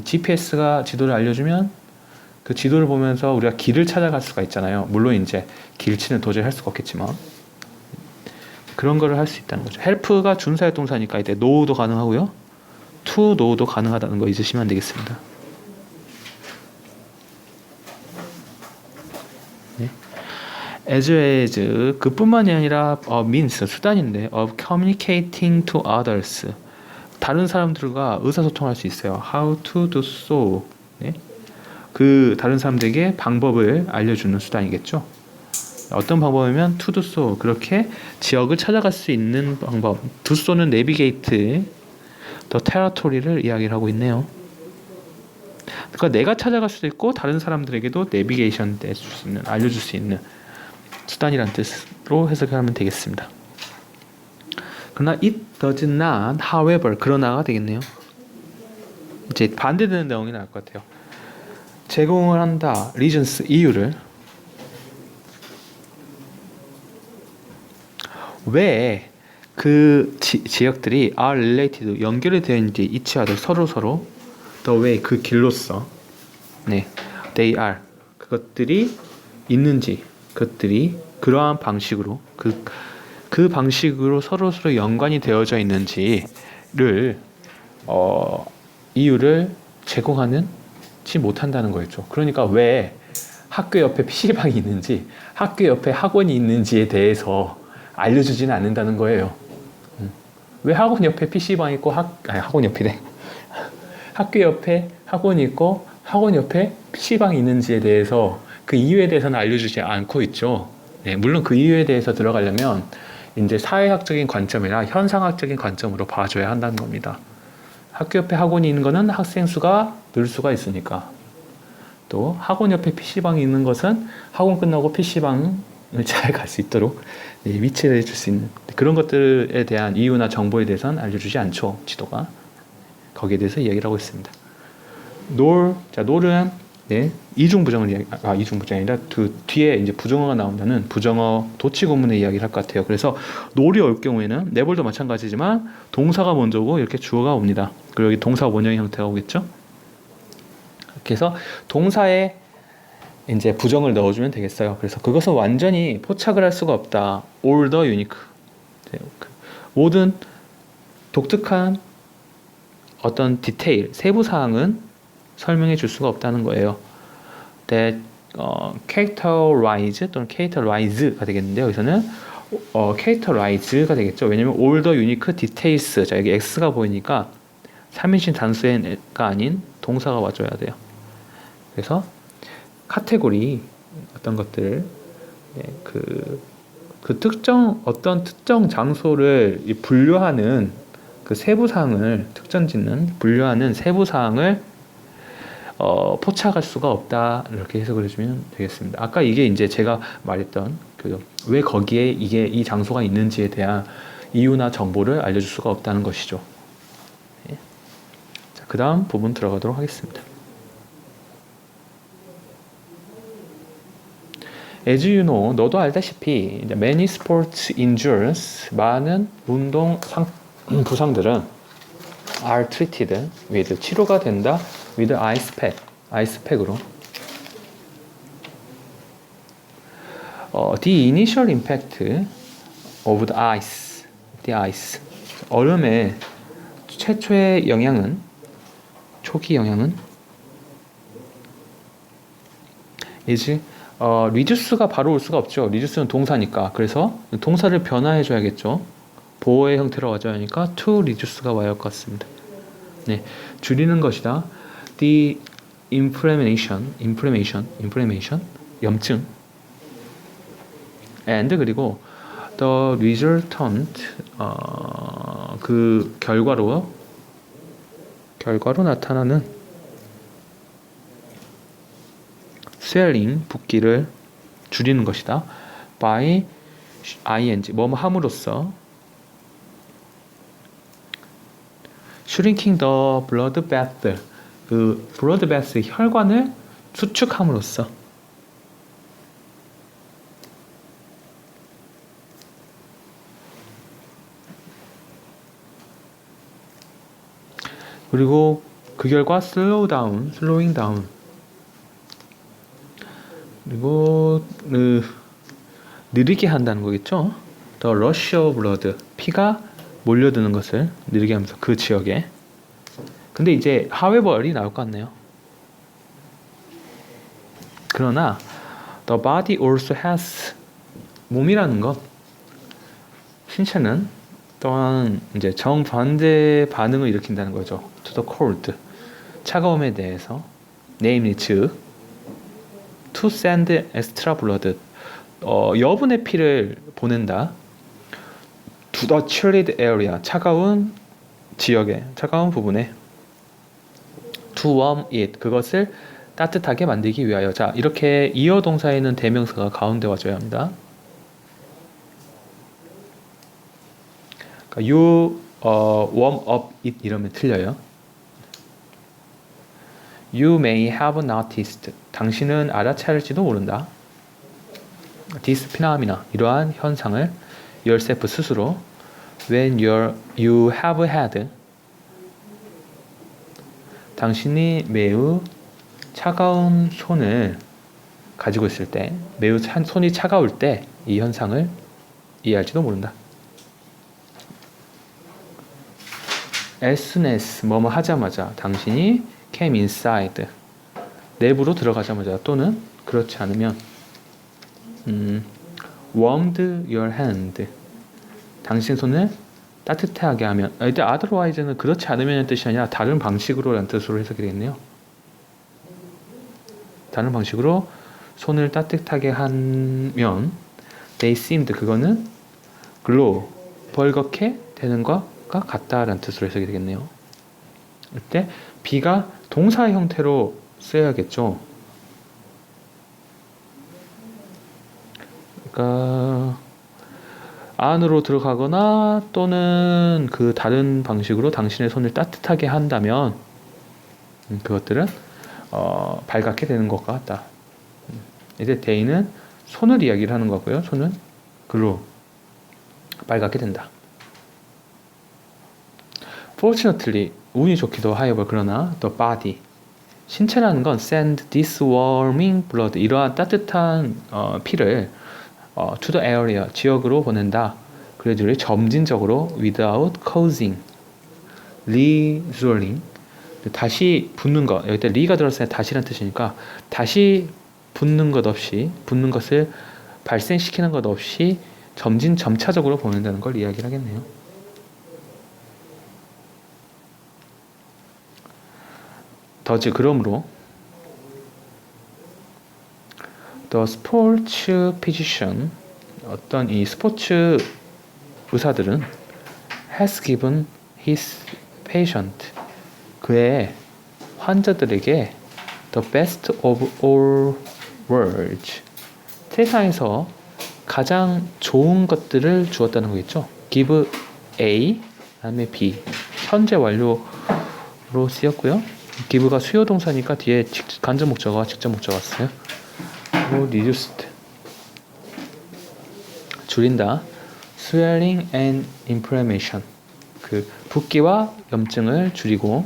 A: GPS가 지도를 알려주면 그 지도를 보면서 우리가 길을 찾아갈 수가 있잖아요. 물론 이제 길치는 도저히 할 수가 없겠지만 그런 거를 할 수 있다는 거죠. help가 준사역 동사니까 이때 know도 가능하고요. to know도 가능하다는 거 잊으시면 안 되겠습니다. 네. as 그뿐만이 아니라 means 수단인데 of communicating to others 다른 사람들과 의사소통할 수 있어요. how to do so 네. 그 다른 사람들에게 방법을 알려주는 수단이겠죠. 어떤 방법이면 to do so 그렇게 지역을 찾아갈 수 있는 방법. do so는 navigate the territory를 이야기를 하고 있네요. 그러니까 내가 찾아갈 수도 있고 다른 사람들에게도 navigation 해줄 수 있는 알려줄 수 있는 수단이란 뜻으로 해석하면 되겠습니다. 그러나 it does not, however 그러나가 되겠네요. 이제 반대되는 내용이 나올 것 같아요. 제공을 한다. reasons 이유를 왜 그 지역들이 are related 연결이 되어 있는지 이치하들 서로 the way 그 길로서 네 they are 그것들이 있는지 그것들이 그러한 방식으로 그 방식으로 서로 연관이 되어져 있는지를 이유를 제공하는 못한다는 거였죠. 그러니까 왜 학교 옆에 PC방이 있는지 학교 옆에 학원이 있는지에 대해서 알려주지는 않는다는 거예요. 왜 학원 옆에 PC방이 있고 학원 옆이래. 학교 옆에 학원이 있고 학원 옆에 PC방이 있는지에 대해서 그 이유에 대해서는 알려주지 않고 있죠. 네, 물론 그 이유에 대해서 들어가려면 이제 사회학적인 관점이나 현상학적인 관점으로 봐줘야 한다는 겁니다. 학교 옆에 학원이 있는 것은 학생 수가 늘 수가 있으니까. 또 학원 옆에 PC방이 있는 것은 학원 끝나고 PC방을 잘 갈 수 있도록 위치를 해줄 수 있는 그런 것들에 대한 이유나 정보에 대해서는 알려주지 않죠. 지도가. 거기에 대해서 이야기를 하고 있습니다. 놀은 이중부정을 이중부정이 아니라 그 뒤에 이제 부정어가 나온다는 부정어 도치 구문의 이야기를 할 것 같아요. 그래서 놀이 올 경우에는 네볼도 마찬가지지만 동사가 먼저고 이렇게 주어가 옵니다. 그리고 여기 동사 원형의 형태가 오겠죠. 그래서 동사에 이제 부정을 넣어주면 되겠어요. 그래서 그것은 완전히 포착을 할 수가 없다. all the unique. 모든 독특한 어떤 디테일, 세부 사항은 설명해 줄 수가 없다는 거예요. that characterize 또는 characterize가 되겠는데요. 여기서는 characterize가 되겠죠. 왜냐면 all the unique details. 자, 여기 x가 보이니까 3인칭 단수가 아닌 동사가 와줘야 돼요. 그래서 카테고리 어떤 것들 그 어떤 특정 장소를 분류하는 그 세부 사항을 특정짓는 분류하는 세부 사항을 포착할 수가 없다 이렇게 해석을 해주면 되겠습니다. 아까 이게 이제 제가 말했던 왜 거기에 이 장소가 있는지에 대한 이유나 정보를 알려줄 수가 없다는 것이죠. 네. 자, 그 다음 부분 들어가도록 하겠습니다. As you know, 너도 알다시피 many sports injuries, 많은 운동 부상들은 are treated with, 치료가 된다 with ice pack, 아이스팩으로. The initial impact of the ice, 얼음의 최초의 영향은, 초기 영향은 is reduce가 바로 올 수가 없죠. reduce는 동사니까. 그래서 동사를 변화해 줘야겠죠. 보호의 형태로 와줘야 하니까 to reduce가 와야 할 것 같습니다. 네, 줄이는 것이다. The inflammation, 염증. and 그리고 the resultant, 그 결과로 나타나는 swelling, 붓기를 줄이는 것이다. by ing, 뭐뭐 함으로써 shrinking the blood bath, 그 blood bath, 혈관을 수축함으로써. 그리고 그 결과 slowing down. 그리고 느리게 한다는 거겠죠. The rush of blood, 피가 몰려드는 것을 느리게 하면서 그 지역에. 근데 이제 however이 나올 것 같네요. 그러나 the body also has, 몸이라는 것, 신체는 또한 이제 정반대 반응을 일으킨다는 거죠. to the cold, 차가움에 대해서. namely, 즉 to send extra blood, 여분의 피를 보낸다. to the chilled area, 차가운 지역에, 차가운 부분에. to warm it, 그것을 따뜻하게 만들기 위하여. 자, 이렇게 이어 동사에는 대명사가 가운데 와줘야 합니다. 그러니까 you warm up it 이러면 틀려요. You may have noticed, 당신은 알아차릴지도 모른다. This phenomena, 이러한 현상을 yourself, 스스로. When you have had, 당신이 매우 차가운 손을 가지고 있을 때, 매우 손이 차가울 때 이 현상을 이해할지도 모른다. As soon as, 뭐뭐 하자마자, 당신이 came inside, 내부로 들어가자마자, 또는 그렇지 않으면 warmed your hand, 당신 손을 따뜻하게 하면, 이때 otherwise는 그렇지 않으면의 뜻이 아니라 다른 방식으로라는 뜻으로 해석이 되겠네요. 다른 방식으로 손을 따뜻하게 하면 they seemed, 그거는 glow, 벌겋게 되는 것과 같다라는 뜻으로 해석이 되겠네요. 이때 be가 동사 형태로 쓰여야겠죠. 그러니까 안으로 들어가거나 또는 그 다른 방식으로 당신의 손을 따뜻하게 한다면 그것들은 발갛게 되는 것과 같다. 이제 day는 손을 이야기를 하는 거고요. 손은 글로 발갛게 된다. Fortunately, 운이 좋기도 하여볼, 그러나 the body, 신체라는 건 send this warming blood, 이러한 따뜻한 피를 to the area, 지역으로 보낸다. 그래도 점진적으로 without causing, resolving, 다시 붓는 것, 여기 때 리가 들었을 때 다시란 뜻이니까 다시 붓는 것 없이, 붓는 것을 발생시키는 것 없이 점차적으로 보낸다는 걸 이야기를 하겠네요. 더즈, 그러므로 the sports physician, 어떤 이 스포츠 의사들은 has given his patient, 그의 환자들에게 the best of all worlds, 세상에서 가장 좋은 것들을 주었다는 거겠죠. give A, 다음에 B, 현재 완료로 쓰였고요. give가 수요 동사니까 뒤에 간접 목적어와 직접 목적어가 왔어요. 그리고 reduced, 줄인다. swelling and inflammation, 그 붓기와 염증을 줄이고.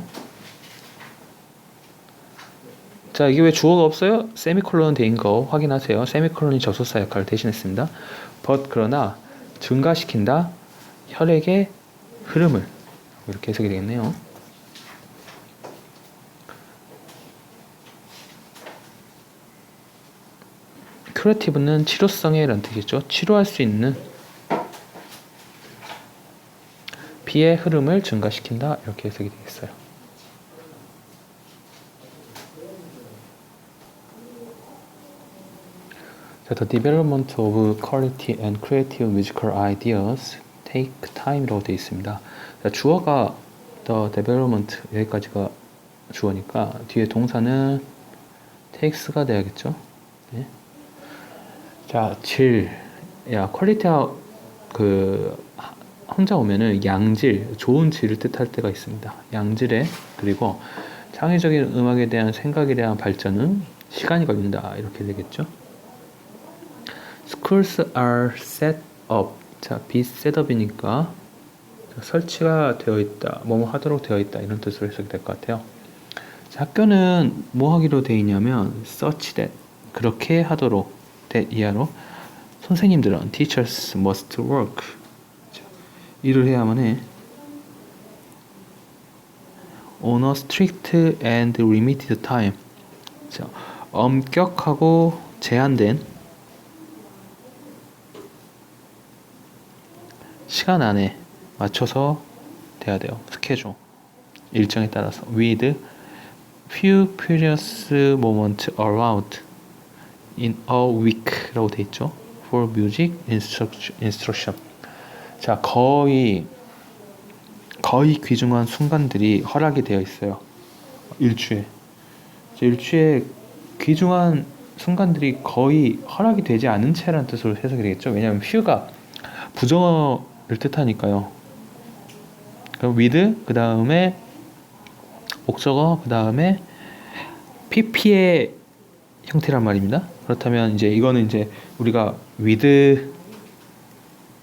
A: 자, 이게 왜 주어가 없어요? 세미콜론 대인 거 확인하세요. 세미콜론이 접속사 역할을 대신했습니다. but, 그러나 증가시킨다 혈액의 흐름을, 이렇게 해석이 되겠네요. 큐레티브는 치료성의 라는 뜻이죠. 치료할 수 있는, 피의 흐름을 증가시킨다, 이렇게 해석이 되겠어요. 자, the development of quality and creative musical ideas take time이라고 되어 있습니다. 자, 주어가 the development, 여기까지가 주어니까 뒤에 동사는 takes가 돼야겠죠. 네. 자, 질, 퀄리티가 혼자 오면은 양질, 좋은 질을 뜻할 때가 있습니다. 양질에, 그리고 창의적인 음악에 대한 생각에 대한 발전은 시간이 걸린다, 이렇게 되겠죠. Schools are set up. 자, be set up이니까 설치가 되어 있다, 뭐뭐 하도록 되어 있다, 이런 뜻으로 해석이 될 것 같아요. 자, 학교는 뭐 하기로 되어 있냐면 such that, 그렇게 하도록, that 이하로 선생님들은 teachers must work, 일을 해야만 해. on a strict and limited time. 자, 엄격하고 제한된 시간 안에 맞춰서 돼야 돼요. 스케줄, 일정에 따라서. with few precious moments allowed in a week 라고 돼 있죠. for music instruction. 자, 거의 귀중한 순간들이 허락이 되어 있어요. 일주에 귀중한 순간들이 거의 허락이 되지 않은 채라는 뜻으로 해석이 되겠죠. 왜냐하면 few가 부정어를 뜻하니까요. 그럼 with, 그 다음에 목적어, 그 다음에 pp의 형태란 말입니다. 그렇다면 이제 이거는 이제 우리가 with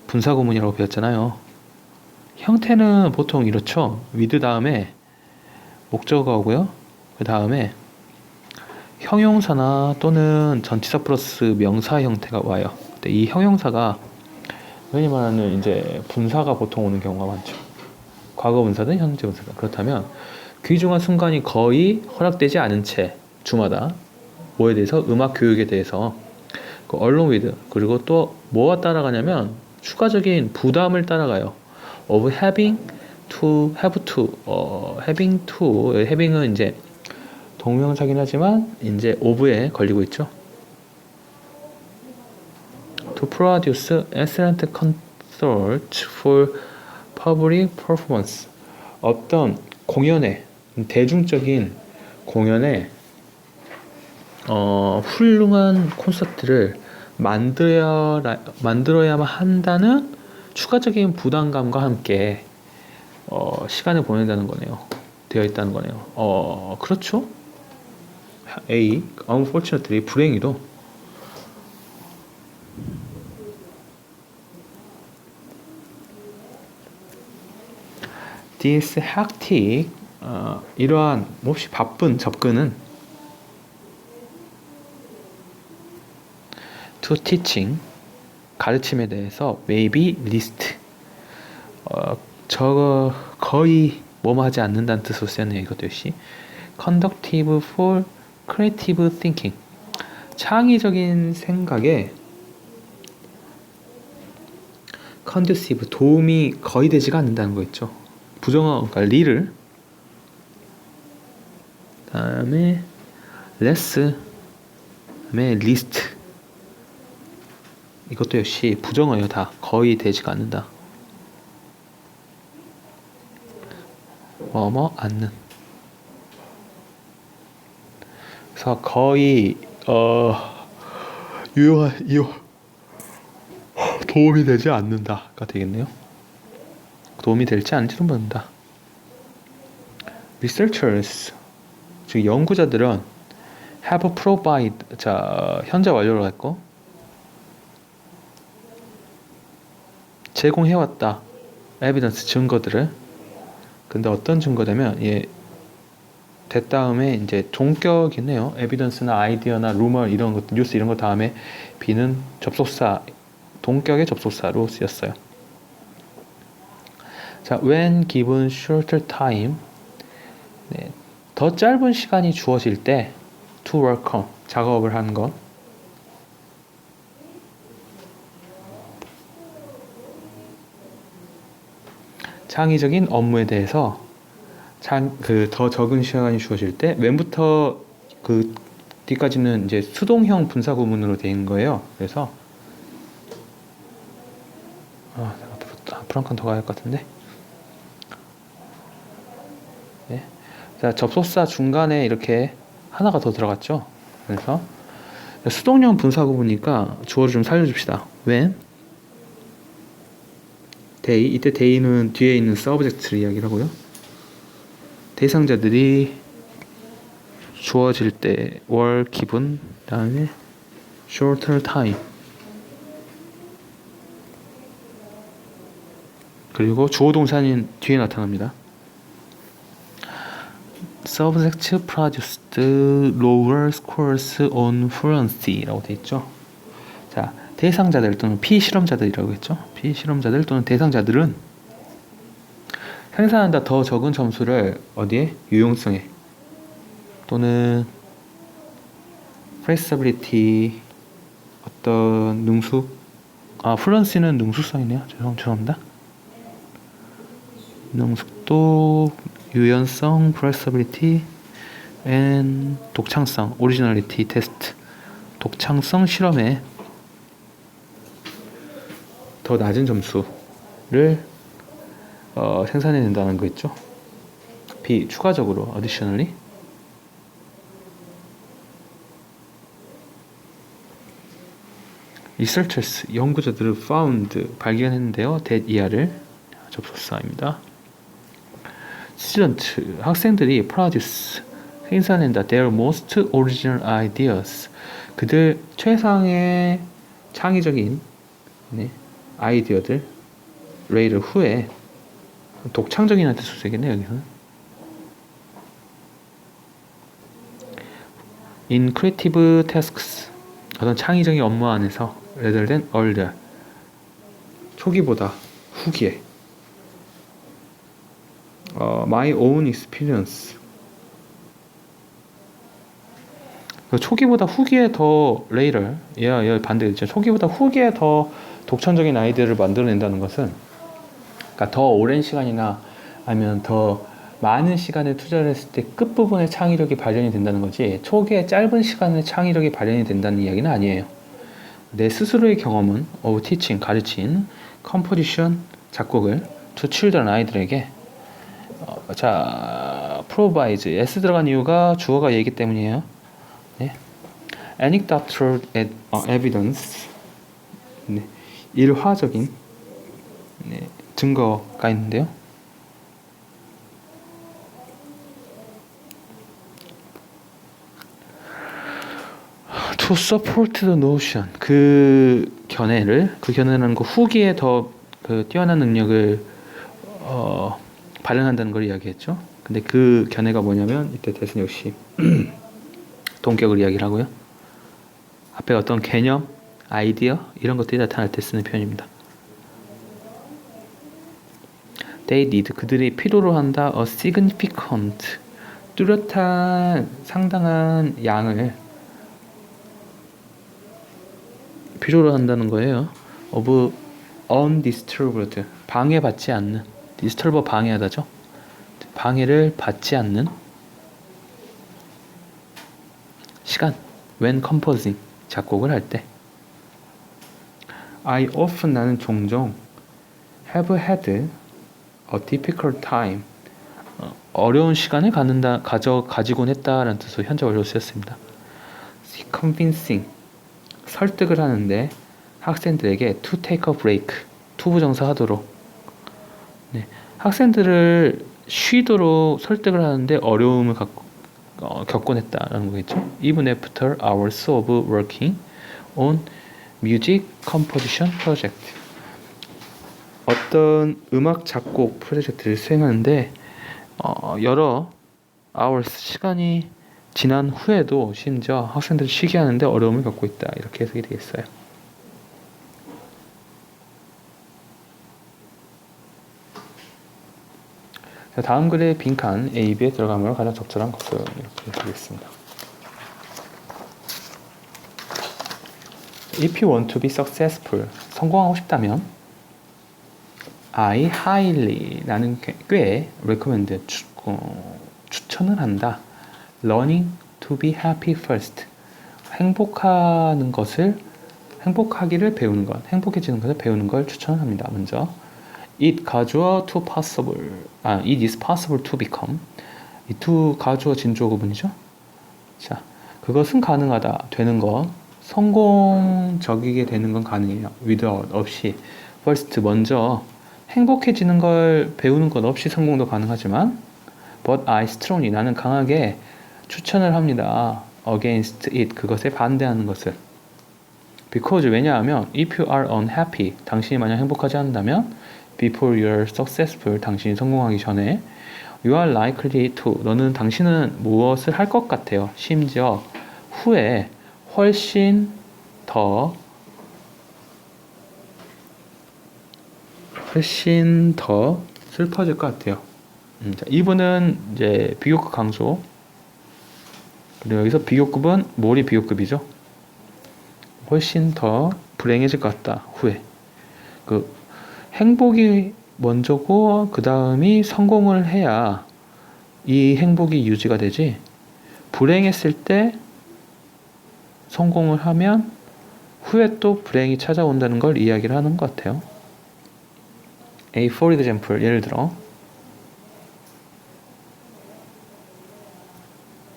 A: 분사구문이라고 배웠잖아요. 형태는 보통 이렇죠. with 다음에 목적어가 오고요. 그 다음에 형용사나 또는 전치사 플러스 명사 형태가 와요. 근데 이 형용사가 흔히 말하는 이제 분사가 보통 오는 경우가 많죠. 과거 분사든 현재 분사든. 그렇다면 귀중한 순간이 거의 허락되지 않은 채 주마다 뭐에 대해서, 음악 교육에 대해서 along with, 그리고 또 뭐가 따라가냐면 추가적인 부담을 따라가요. of having to, have to, having to, having은 이제 동명사긴 하지만 이제 of에 걸리고 있죠. To produce excellent concerts for public performance. 어떤 공연에, 대중적인 공연에 훌륭한 콘서트를 만들어야만 한다는 추가적인 부담감과 함께 시간을 보낸다는 거네요. 되어 있다는 거네요. 그렇죠. A. Unfortunately, 불행히도 This hectic, 이러한 몹시 바쁜 접근은 to teaching, 가르침에 대해서 may be least, 거의 뭐뭐 하지 않는다는 뜻으로 쓰였네요. 이것도 역시 conductive for creative thinking, 창의적인 생각에 conducive, 도움이 거의 되지가 않는다는 거 있죠. 부정어, 그러니까 리를, 다음에 less, 다음에 least, 이것도 역시 부정어예요. 다 거의 되지가 않는다. 뭐뭐 않는. 그래서 거의 도움이 되지 않는다가 되겠네요. 도움이 될지 않을지도 모른다. Researchers, 즉 연구자들은 have provide, 자 현재 완료로 했고 제공해왔다. evidence, 증거들을. 근데 어떤 증거냐면 다음에 이제 동격이네요. evidence나 아이디어나 rumor 이런 것, 뉴스 이런 거 다음에 B는 접속사, 동격의 접속사로 쓰였어요. 자, when given shorter time, 더 짧은 시간이 주어질 때 to work on, 작업을 하는 것. 창의적인 업무에 대해서 더 적은 시간이 주어질 때 when부터 뒤까지는 이제 수동형 분사 구문으로 되어 거예요. 그래서 앞으로 한 칸 더 가야 할 것 같은데. 네. 자, 접속사 중간에 이렇게 하나가 더 들어갔죠. 그래서 수동형 분사 구문이니까 주어를 좀 살려줍시다. when they, 이때 they는 뒤에 있는 subject를 이야기를 하고요. 대상자들이 주어질 때 were given, 다음에 shorter time, 그리고 주어 동사는 뒤에 나타납니다. Subject produced lower scores on fluency라고 되어 있죠. 자, 대상자들 또는 피실험자들이라고 했죠. 피실험자들 또는 대상자들은 생산한다 더 적은 점수를 어디에? 유용성에 또는 flexibility, 어떤 능숙, fluency는 능숙성이네요. 죄송합니다. 능숙도, 유연성, flexibility, and 독창성, originality test, 독창성 실험에 더 낮은 점수를 생산해낸다는 거 있죠. B, 추가적으로 additionally. researchers, 연구자들을 found, 발견했는데요. that 이하를 접속사입니다. student, 학생들이 produce, 생산한다 their most original ideas, 그들 최상의 창의적인 아이디어들 later, 후에 독창적인 한테 수색이네요. 여기서는 in creative tasks, 어떤 창의적인 업무 안에서 rather than earlier, 초기보다 후기에 my own experience, 초기보다 후기에 더 later, 반대겠죠. 초기보다 후기에 더 독창적인 아이디어를 만들어낸다는 것은 그러니까 더 오랜 시간이나 아니면 더 많은 시간을 투자를 했을 때 끝부분에 창의력이 발현이 된다는 거지 초기에 짧은 시간에 창의력이 발현이 된다는 이야기는 아니에요. 내 스스로의 경험은 of teaching, 가르친 composition, 작곡을 to children, 아이들에게 자, provides, s 들어간 이유가 주어가 얘기 때문이에요. 네. anecdotal evidence, 네. 일화적인 네. 증거가 있는데요. to support the notion, 그 견해라는 거 후기에 더 그 뛰어난 능력을 발현한다는 걸 이야기했죠. 근데 그 견해가 뭐냐면 이때 대신 역시 동격을 이야기를 하고요. 앞에 어떤 개념, 아이디어 이런 것들이 나타날 때 쓰는 표현입니다. They need, 그들이 필요로 한다. A significant, 뚜렷한 상당한 양을 필요로 한다는 거예요. of undisturbed, 방해받지 않는, disturb 방해하다죠. 방해를 받지 않는 시간, when composing, 작곡을 할 때. I often, 나는 종종 have had a difficult time, 어려운 시간을 가지곤 했다라는 뜻으로 현재 완료로 쓰였습니다. convincing, 설득을 하는데 학생들에게 to take a break, 투부정사 하도록. 네, 학생들을 쉬도록 설득을 하는데 어려움을 겪곤 했다라는 거겠죠. Even after hours of working on music composition project, 어떤 음악 작곡 프로젝트를 수행하는데 여러 hours, 시간이 지난 후에도 심지어 학생들을 쉬게 하는데 어려움을 겪고 있다, 이렇게 해석이 되겠어요. 자, 다음 글의 빈칸 A, B에 들어가면 가장 적절한 것을 이렇게 드리겠습니다. If you want to be successful, 성공하고 싶다면 I highly, 나는 꽤 recommend, 추천을 한다. Learning to be happy first, 행복하기를 배우는 것, 행복해지는 것을 배우는 걸 추천합니다. 먼저 It 가주어 to possible, it is possible to become, 이 to 가주어 진주어 구분이죠. 자, 그것은 가능하다, 되는 것, 성공적이게 되는 건 가능해요. without, 없이. first, 먼저 행복해지는 걸 배우는 것 없이 성공도 가능하지만 but I strongly, 나는 강하게 추천을 합니다. against it, 그것에 반대하는 것을. because, 왜냐하면 if you are unhappy, 당신이 만약 행복하지 않는다면 before you are successful, 당신이 성공하기 전에 you are likely to, 당신은 무엇을 할 것 같아요. 심지어 후에 훨씬 더 슬퍼질 것 같아요. 자, 이분은 이제 비교급 강조. 그리고 여기서 비교급은 뭘이 비교급이죠? 훨씬 더 불행해질 것 같다. 후에 그 행복이 먼저고 그 다음이 성공을 해야 이 행복이 유지가 되지, 불행했을 때 성공을 하면 후에 또 불행이 찾아온다는 걸 이야기를 하는 것 같아요. A for example, 예를 들어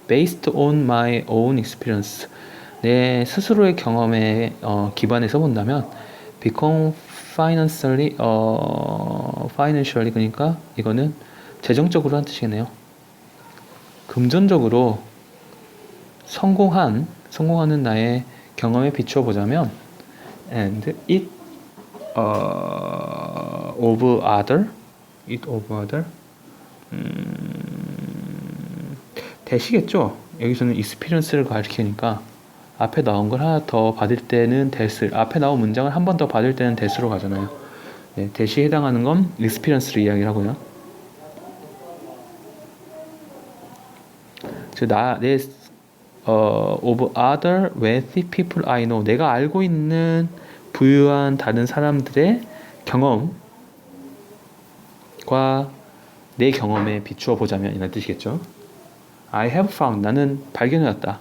A: based on my own experience, 내 스스로의 경험에 기반해서 본다면 become financially, 그러니까 이거는 재정적으로 한 뜻이네요. 금전적으로 성공하는 나의 경험에 비추어 보자면 and it of other, 대시겠죠. 여기서는 experience를 가리키니까 앞에 나온 걸 하나 더 받을 때는 대스, 앞에 나온 문장을 한 번 더 받을 때는 대스로 가잖아요. 네, 대시에 해당하는 건 experience를 이야기를 하고요. of other wealthy people I know, 내가 알고 있는 부유한 다른 사람들의 경험, 내 경험에 비추어 보자면 이런 뜻이겠죠. I have found 나는 발견해왔다.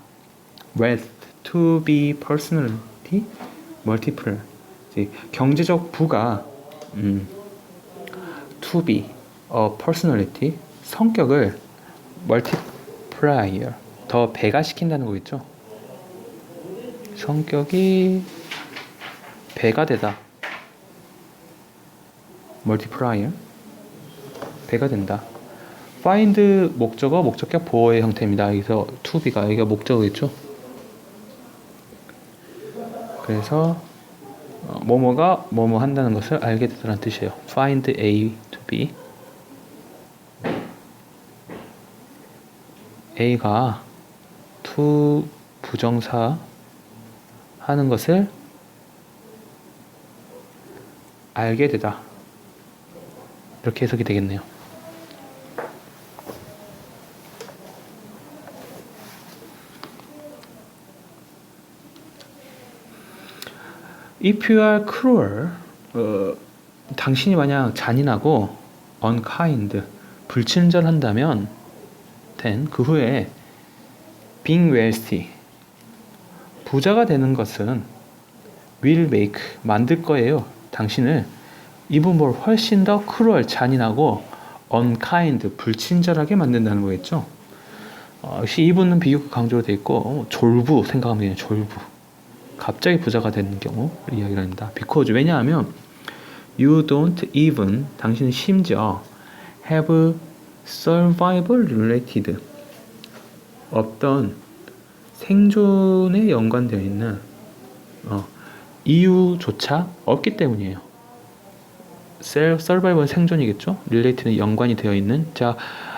A: wealth to be personality multiple 경제적 부가 to be a personality 성격을 multiplier 더 배가시킨다는 거겠죠. 성격이 배가 되다. multiplier 배가 된다. find 목적어 목적격 보어의 형태입니다. 여기서 to be가 여기가 목적어겠죠. 그래서 뭐뭐가 뭐뭐 한다는 것을 알게 되다는 뜻이에요. find A to B A가 to 부정사 하는 것을 알게 되다. 이렇게 해석이 되겠네요. If you are cruel, 당신이 만약 잔인하고 unkind, 불친절한다면 then 그 후에 being wealthy, 부자가 되는 것은 will make, 만들 거예요. 당신을 even more 훨씬 더 cruel, 잔인하고 unkind, 불친절하게 만든다는 거겠죠. 역시 even은 비교가 강조로 되어 있고 졸부 생각하면 돼요. 졸부. 갑자기 부자가 되는 경우 이야기를 합니다. because 왜냐하면 you don't even 당신은 심지어 have survival related 어떤 생존에 연관되어 있는 이유조차 없기 때문이에요. survival 생존이겠죠. related는 연관이 되어 있는 자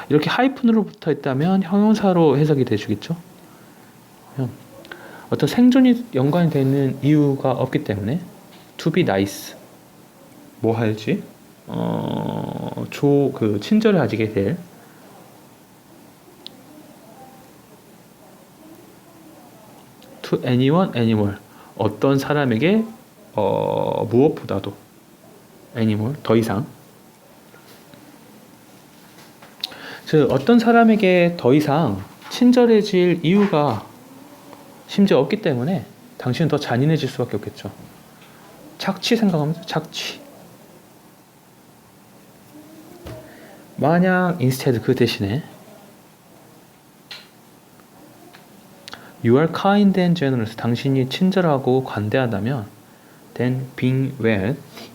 A: 이렇게 하이픈으로 붙어 있다면 형용사로 해석이 되주겠죠. 어떤 생존이 연관이 되어 있는 이유가 없기 때문에 to be nice 뭐 할지 친절을 가지게 될 to anyone, anymore 어떤 사람에게 무엇보다도 anymore 더 이상 즉 어떤 사람에게 더 이상 친절해질 이유가 심지어 없기 때문에 당신은 더 잔인해질 수밖에 없겠죠. 착취 생각하면서 착취. 만약 instead 그 대신에 you are kind and generous 당신이 친절하고 관대하다면 then being wealthy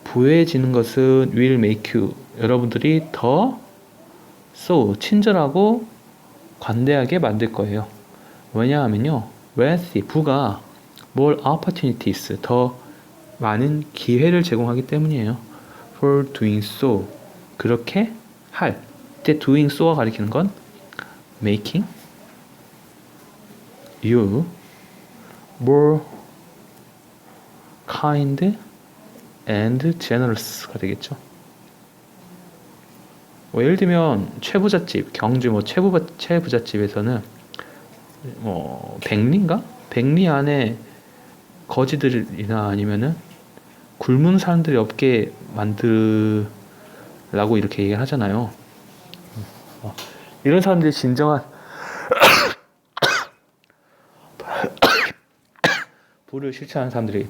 A: 부해지는 것은 will make you 여러분들이 더 so 친절하고 관대하게 만들 거예요. 왜냐하면요, wealthy 부가 more opportunities 더 많은 기회를 제공하기 때문이에요. For doing so 그렇게 할 때 doing so가 가리키는 건 making you more kind and generous가 되겠죠. 예를 들면 최부잣집 경주 최부잣집에서는 백리인가? 백리 안에 거지들이나 아니면은 굶은 사람들이 없게 만들라고 이렇게 얘기를 하잖아요. 이런 사람들이 진정한 부를 실천하는 사람들이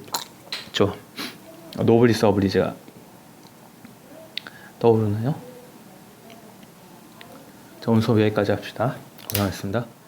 A: 있죠. 노블리스 어블리즈가 떠오르나요? 자, 오늘 수업 여기까지 합시다. 고생하셨습니다.